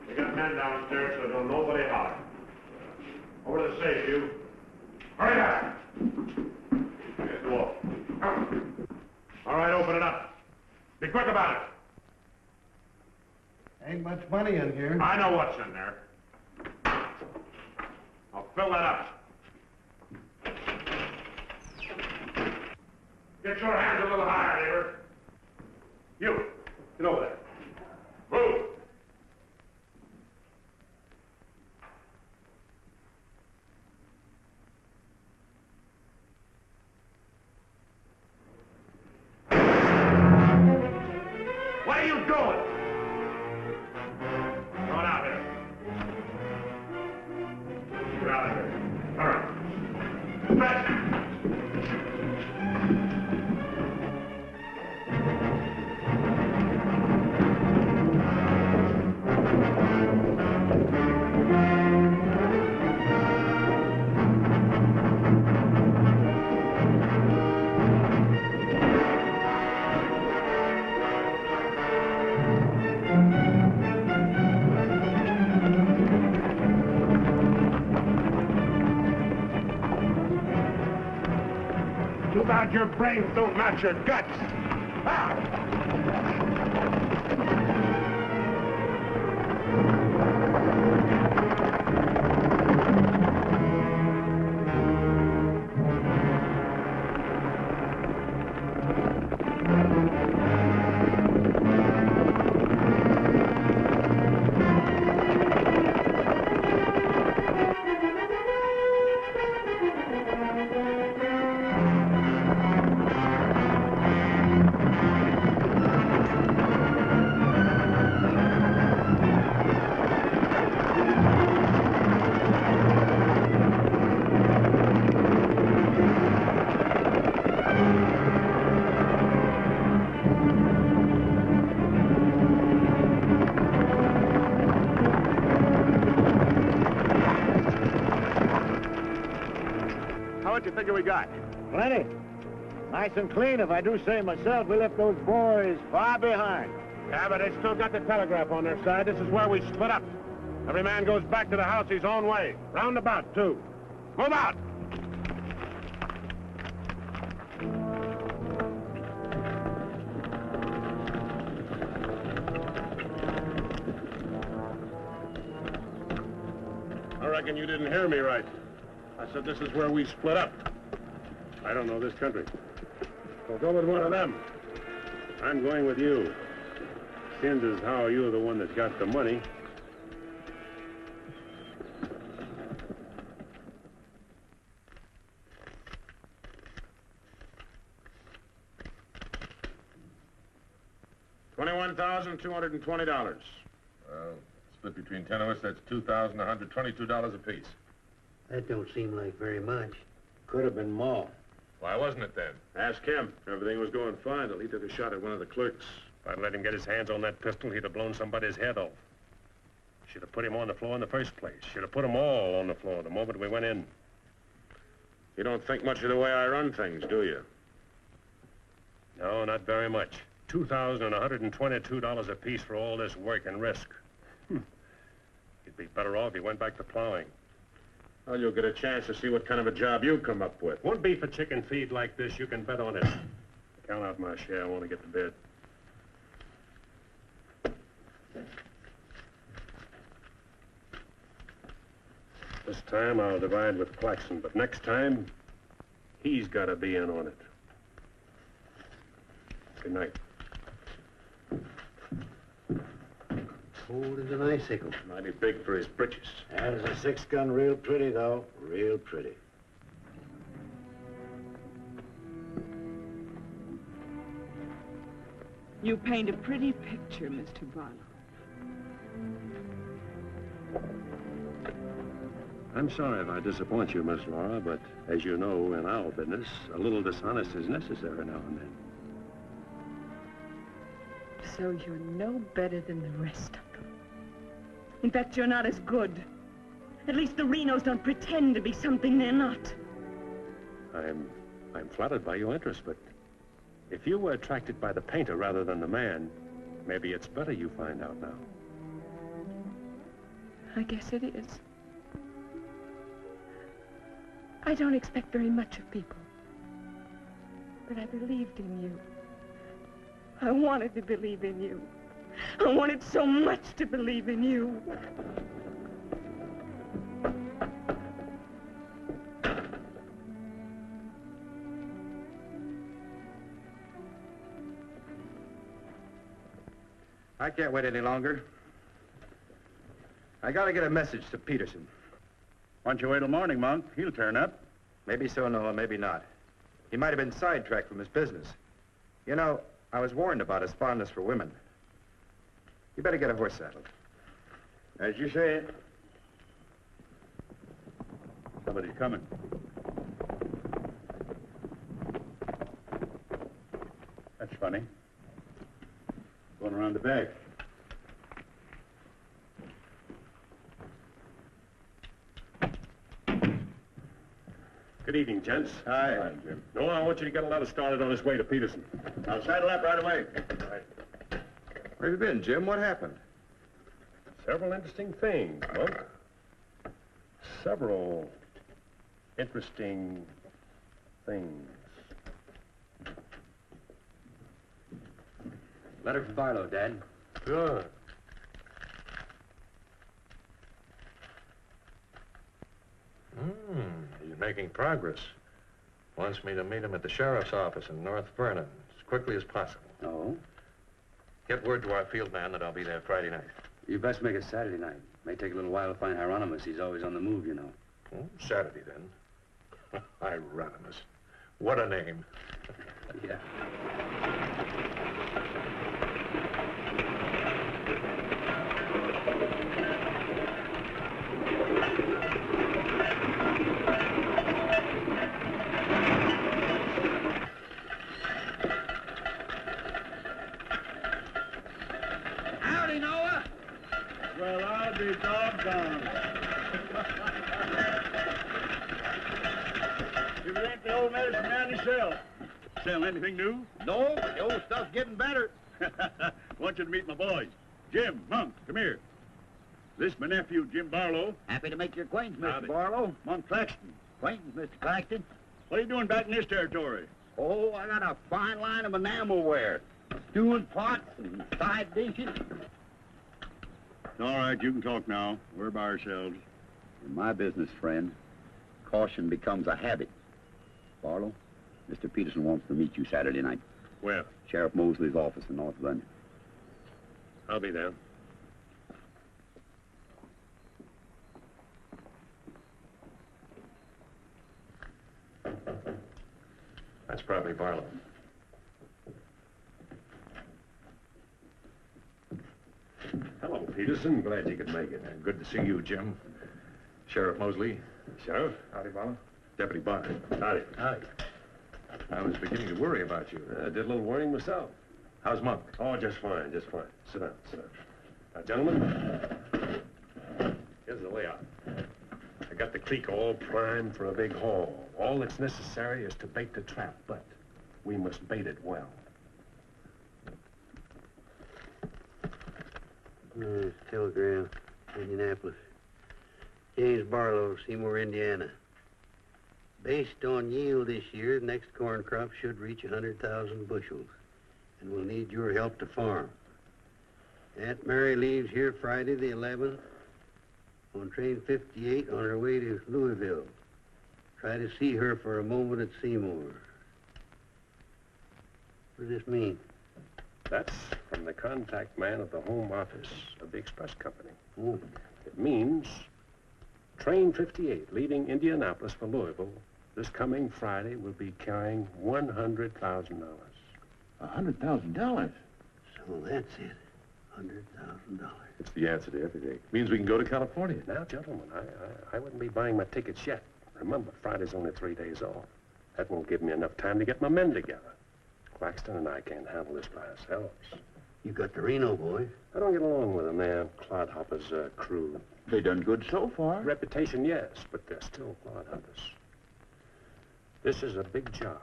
We got men downstairs, so don't nobody holler. Over to the safe, you. Hurry up! Here's the wall. All right, open it up. Be quick about it. Ain't much money in here. I know what's in there. I'll fill that up. Get your hands a little higher, neighbor. You, get over there. Move! What are you doing? Come on out here. Get out of here. All right. Stretch! Too bad your brains don't match your guts. Ah! you figure we got? Plenty. Nice and clean, if I do say myself. We left those boys far behind. Yeah, but they still got the telegraph on their side. This is where we split up. Every man goes back to the house his own way. Roundabout, too. Move out! I reckon you didn't hear me right. I said this is where we split up. I don't know this country. So go with one of them. I'm going with you. Seems as how you're the one that's got the money. $21,220. Well, split between 10 of us, that's $2,122 apiece. That don't seem like very much. Could have been more. Why wasn't it then? Ask him. Everything was going fine till he took a shot at one of the clerks. If I'd let him get his hands on that pistol, he'd have blown somebody's head off. Should have put him on the floor in the first place. Should have put them all on the floor the moment we went in. You don't think much of the way I run things, do you? No, not very much. $2,122 apiece for all this work and risk. You'd be better off if you went back to plowing. Well, you'll get a chance to see what kind of a job you come up with. Won't be for chicken feed like this, you can bet on it. Count out my share, I want to get to bed. This time I'll divide with Claxon, but next time, he's got to be in on it. Good night. Old as an icicle. Mighty big for his britches. That is a 6-gun, real pretty, though. Real pretty. You paint a pretty picture, Mr. Barlow. I'm sorry if I disappoint you, Miss Laura, but as you know, in our business, a little dishonest is necessary now and then. So you're no better than the rest of them. In fact, you're not as good. At least the Renos don't pretend to be something they're not. I'm flattered by your interest, but if you were attracted by the painter rather than the man, maybe it's better you find out now. I guess it is. I don't expect very much of people. But I believed in you. I wanted to believe in you. I wanted so much to believe in you. I can't wait any longer. I gotta get a message to Peterson. Why don't you wait till morning, Monk? He'll turn up. Maybe so, Noah, maybe not. He might have been sidetracked from his business. You know, I was warned about his fondness for women. You better get a horse saddled. As you say. Somebody's coming. That's funny. Going around the back. Good evening, gents. Hi. Hi, Jim. No, I want you to get a letter started on his way to Peterson. I'll saddle up right away. Right. Where have you been, Jim? What happened? Several interesting things, Monk. Several interesting things. Letter from Barlow, Dad. Good. He's making progress. Wants me to meet him at the sheriff's office in North Vernon as quickly as possible. Oh? Get word to our field man that I'll be there Friday night. You best make it Saturday night. May take a little while to find Hieronymus. He's always on the move, you know. Saturday, then. Hieronymus. What a name. Yeah. Howdy, Noah. Well, I'll be doggone. If it sell? Sell anything new? No, the old stuff's getting better. Want you to meet my boys. Jim, Monk, come here. This my nephew, Jim Barlow. Happy to make your acquaintance, Mr. Howdy. Barlow. Monk Claxton. Acquaintance, Mr. Claxton. What are you doing back in this territory? Oh, I got a fine line of enamelware. Stewing pots and side dishes. All right, you can talk now. We're by ourselves. In my business, friend, caution becomes a habit. Barlow, Mr. Peterson wants to meet you Saturday night. Where? Sheriff Mosley's office in North London. I'll be there. That's probably Barlow. Hello, Peterson. Glad you could make it. Good to see you, Jim. Sheriff Mosley. Sheriff? Howdy, Barlow. Deputy Bardette. Howdy. Howdy. I was beginning to worry about you. I did a little worrying myself. How's Monk? Oh, just fine, just fine. Sit down, sit down. Now, gentlemen, here's the layout. I got the creek all primed for a big haul. All that's necessary is to bait the trap, but we must bait it well. Telegram, Indianapolis. James Barlow, Seymour, Indiana. Based on yield this year, the next corn crop should reach 100,000 bushels, and we'll need your help to farm. Aunt Mary leaves here Friday the 11th on train 58 on her way to Louisville. Try to see her for a moment at Seymour. What does this mean? That's from the contact man of the home office of the express company. Oh. It means train 58 leaving Indianapolis for Louisville this coming Friday will be carrying $100,000. $100,000? So that's it. $100,000. It's the answer to everything. Means we can go to California. Now, gentlemen, I wouldn't be buying my tickets yet. Remember, Friday's only 3 days off. That won't give me enough time to get my men together. Claxton and I can't handle this by ourselves. You got the Reno boys. I don't get along with them. They're clodhoppers' crew. They done good so far. Reputation, yes, but they're still clodhoppers. This is a big job.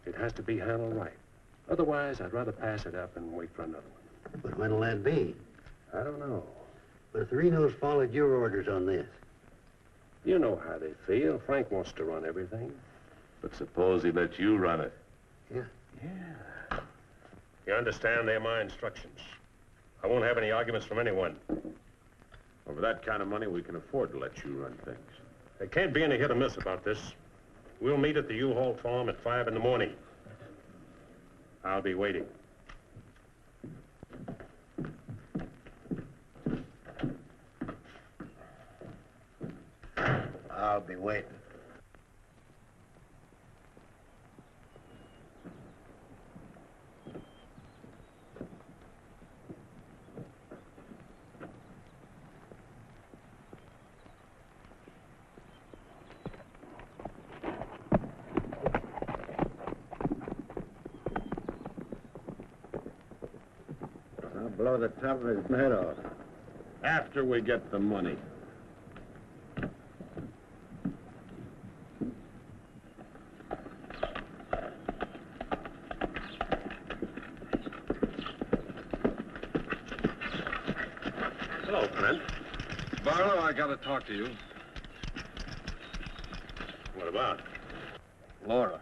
It has to be handled right. Otherwise, I'd rather pass it up and wait for another one. But when'll that be? I don't know. But if the Renos followed your orders on this. You know how they feel. Frank wants to run everything. But suppose he lets you run it. Yeah. Yeah. You understand? They're my instructions. I won't have any arguments from anyone. Over that kind of money, we can afford to let you run things. There can't be any hit or miss about this. We'll meet at the U-Haul farm at 5 in the morning. I'll be waiting. I'll be waiting. I'll blow the top of his head off. After we get the money. Hello, Clint. Barlow, I gotta talk to you. What about? Laura.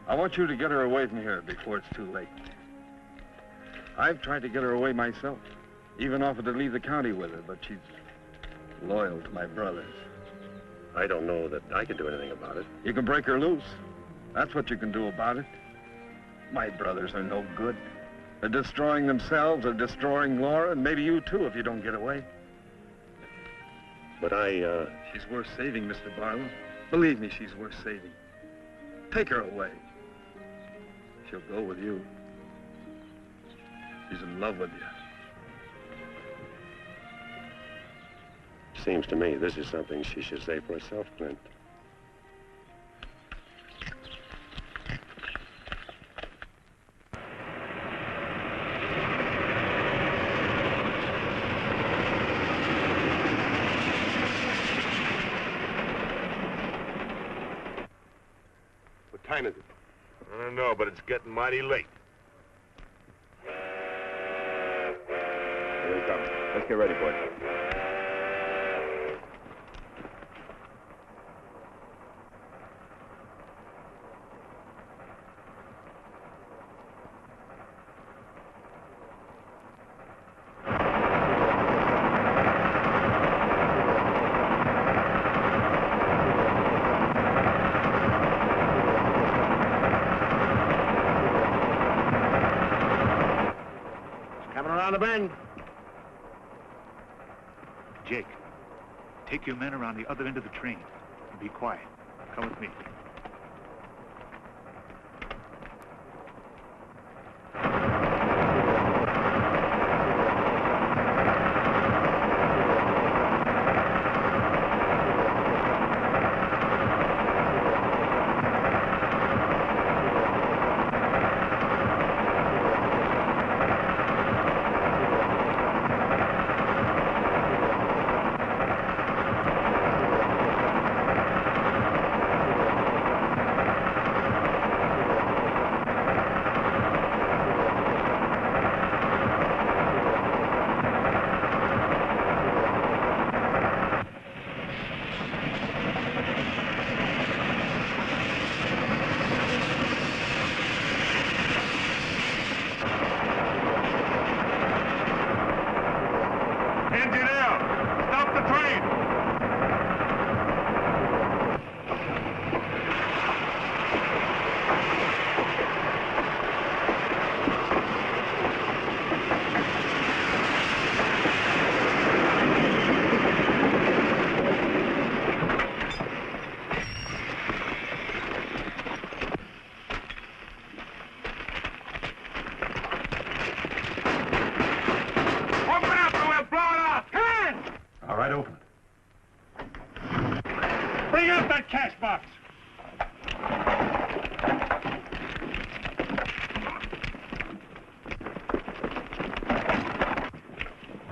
I want you to get her away from here before it's too late. I've tried to get her away myself. Even offered to leave the county with her, but she's loyal to my brothers. I don't know that I can do anything about it. You can break her loose. That's what you can do about it. My brothers are no good. They're destroying themselves, they're destroying Laura, and maybe you too if you don't get away. But She's worth saving, Mr. Barlow. Believe me, she's worth saving. Take her away. She'll go with you. She's in love with you. Seems to me this is something she should say for herself, Clint. time is it? I don't know, but it's getting mighty late. Here he comes. Let's get ready, boys. Around the bend. Jake, take your men around the other end of the train and be quiet. Come with me.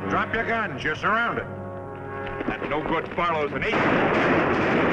Drop your guns. You're surrounded. That no good Barlow's an agent.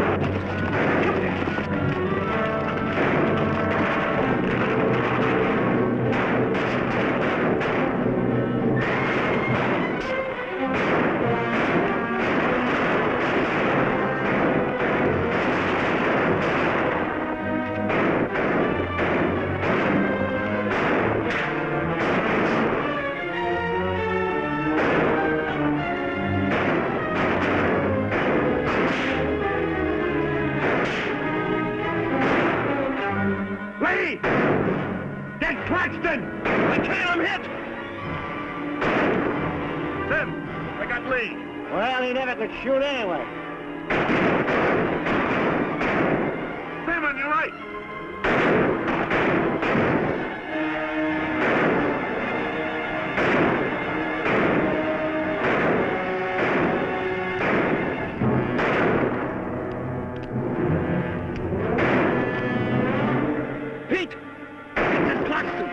Shoot anyway. Simeon, you're right. Pete! Get Claxton!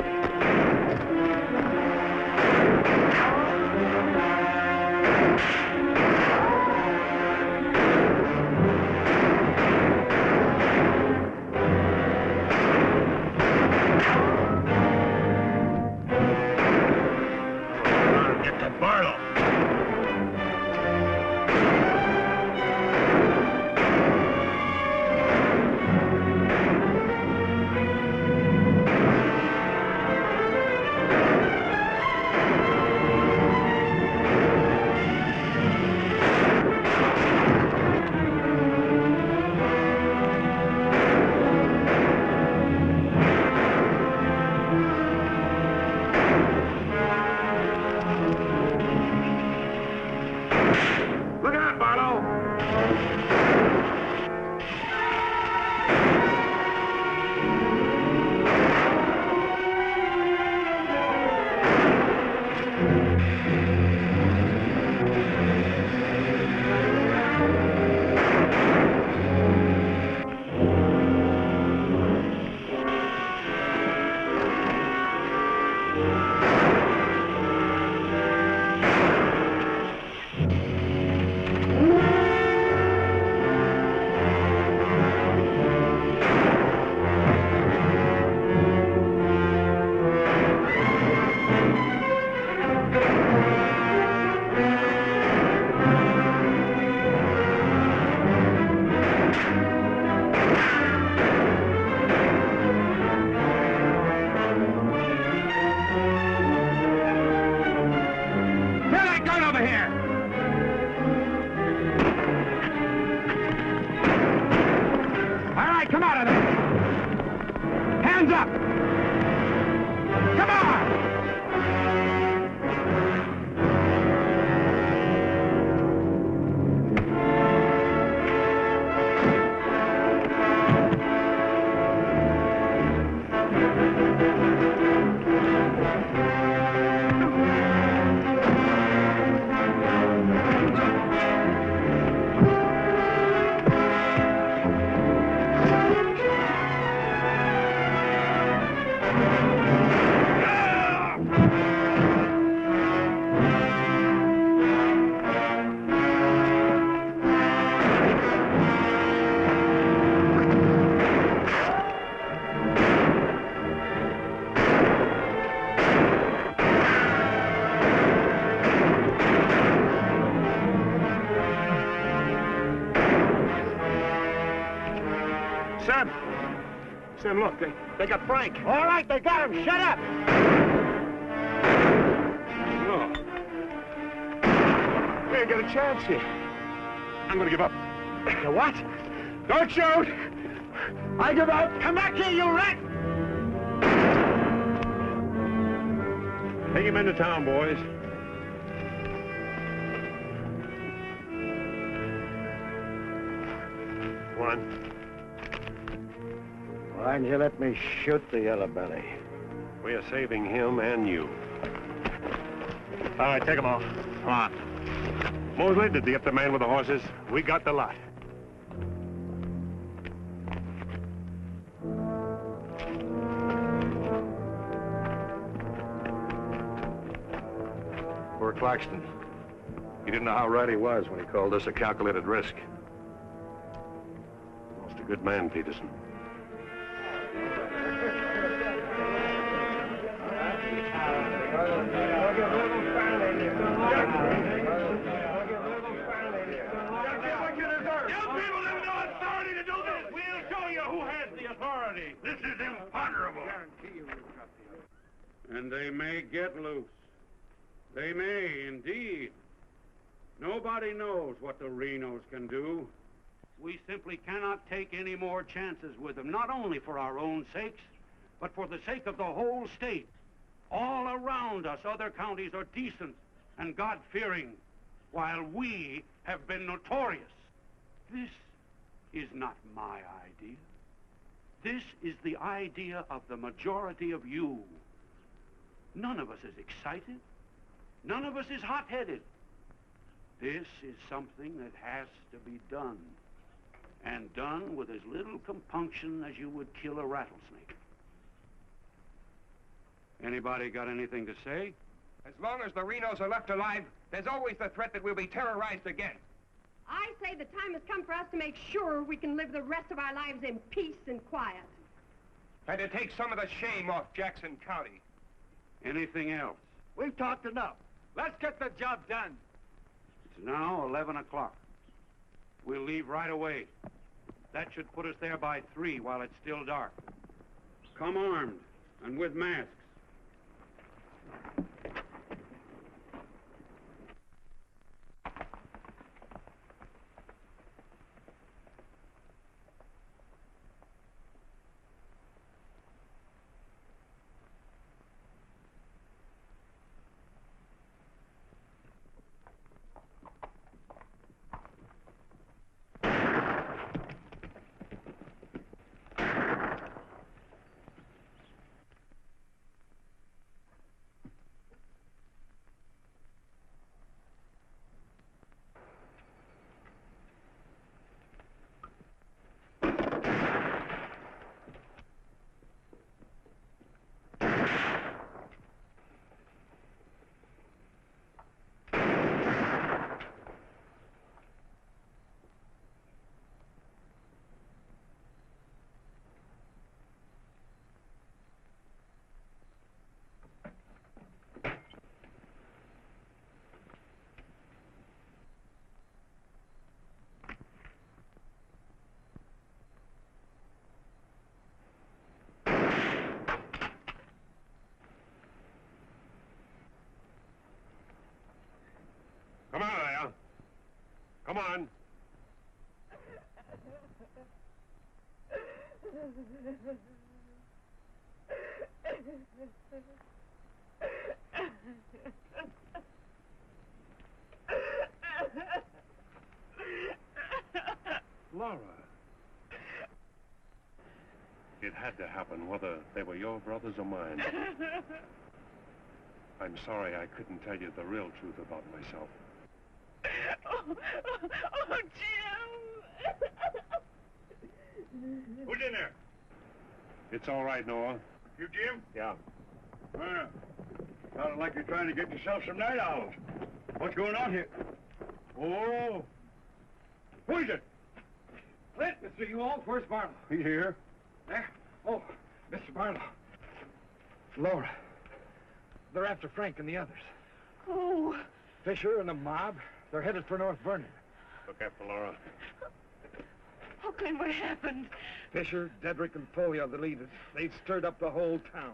Hands up! Come on! Sim, look, they got Frank. All right, they got him. Shut up. No. We ain't got a chance here. I'm gonna give up. You what? Don't shoot! I give up. Come back here, you rat! Take him into town, boys. One. Why'd you let me shoot the yellow belly? We are saving him and you. All right, take them off. Come on. Mosley, did you get the man with the horses? We got the lot. Poor Claxton. He didn't know how right he was when he called this a calculated risk. Most a good man, Peterson. This is imponderable. And they may get loose. They may, indeed. Nobody knows what the Renos can do. We simply cannot take any more chances with them, not only for our own sakes, but for the sake of the whole state. All around us, other counties are decent and God-fearing, while we have been notorious. This is not my idea. This is the idea of the majority of you. None of us is excited. None of us is hot-headed. This is something that has to be done, and done with as little compunction as you would kill a rattlesnake. Anybody got anything to say? As long as the Renos are left alive, there's always the threat that we'll be terrorized again. I say the time has come for us to make sure we can live the rest of our lives in peace and quiet. And to take some of the shame off Jackson County. Anything else? We've talked enough. Let's get the job done. It's now 11 o'clock. We'll leave right away. That should put us there by 3 while it's still dark. Come armed and with masks. Come on, there. Come on. Laura. It had to happen, whether they were your brothers or mine. I'm sorry I couldn't tell you the real truth about myself. Oh, Jim! Who's in there? It's all right, Noah. You, Jim? Yeah. Sounded like you're trying to get yourself some night owls. What's going on here? Oh. Who is it? Clint, Mr. U-All, where's Barlow? He's here. There? Oh, Mr. Barlow. Laura. They're after Frank and the others. Oh. Fisher and the mob. They're headed for North Vernon. Look after Laura. Oh, Clint, what happened? Fisher, Dedrick, and Foley are the leaders. They've stirred up the whole town.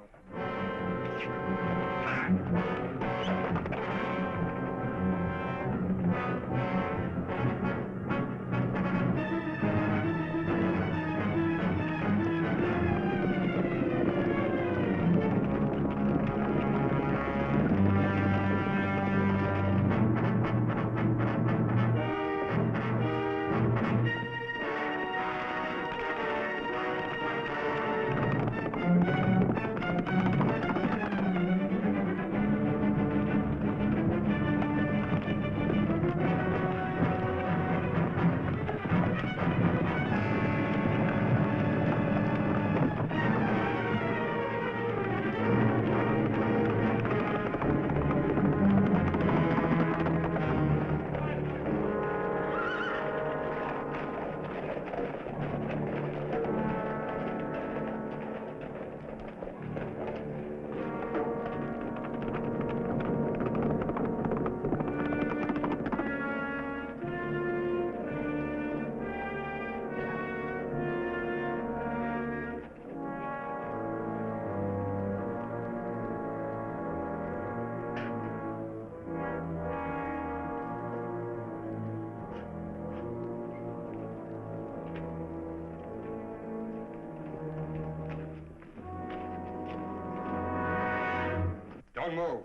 Don't move.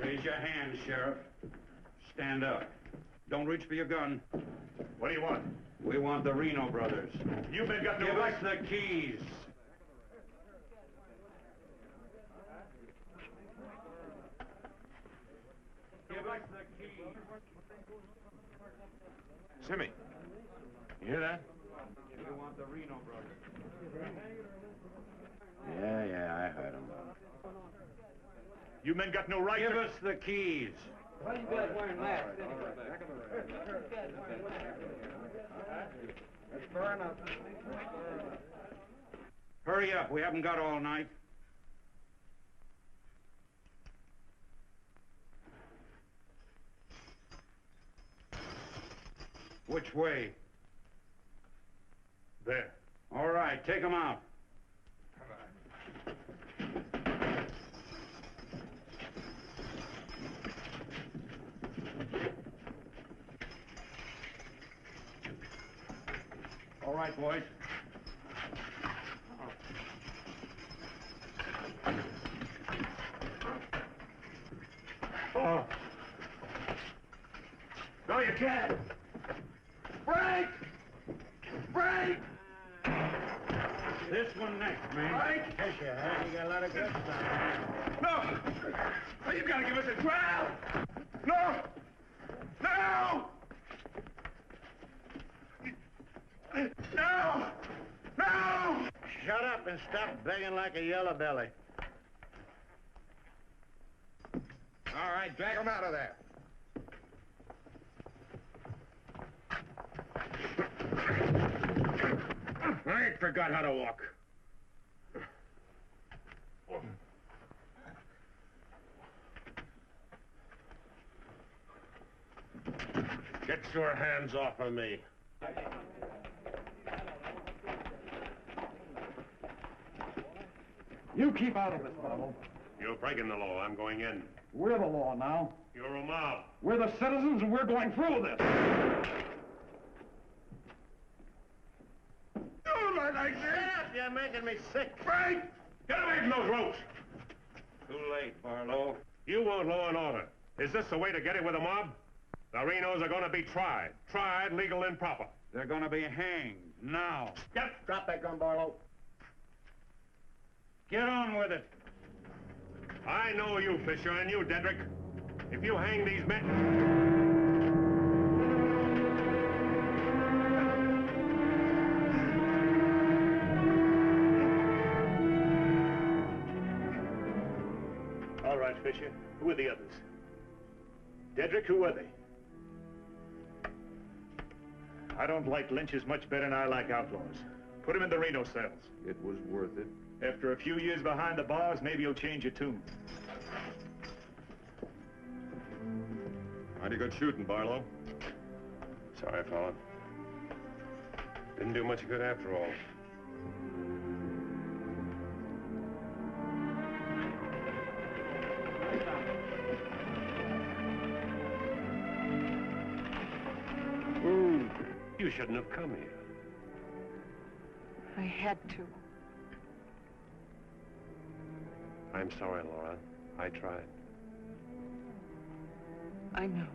Raise your hand, Sheriff. Stand up. Don't reach for your gun. What do you want? We want the Reno Brothers. You men got no Give right. us the keys. Give us the keys. Simeon, you hear that? We want the Reno Brothers. Yeah, I heard him. You men got no right Give to... us the keys. Why you guys wearing masks? That's fair enough. Hurry up. We haven't got all night. Which way? There. All right, take them out. All right, boys. Oh. No, you can't. Frank! Frank! This one next, man. Frank! Yes, you have. You got a lot of good stuff. No! No, you gotta give us a trial! No! No! No! No! Shut up and stop begging like a yellow belly. All right, drag him out of there. I ain't forgot how to walk. Get your hands off of me. You keep out of this, Barlow. You're breaking the law. I'm going in. We're the law now. You're a mob. We're the citizens, and we're going through this. Oh, not like this. You're making me sick. Frank! Get away from those ropes! Too late, Barlow. You want law and order. Is this the way to get it with the mob? The Renos are going to be tried. Tried, legal, and proper. They're going to be hanged now. Yep, drop that gun, Barlow. Get on with it. I know you, Fisher, and you, Dedrick. If you hang these men... All right, Fisher. Who are the others? Dedrick, who are they? I don't like lynches much better than I like outlaws. Put him in the Reno cells. It was worth it. After a few years behind the bars, maybe you'll change your tune. Mighty good shooting, Barlow. Sorry, fella. Didn't do much good after all. You shouldn't have come here. I had to. I'm sorry, Laura. I tried. I know.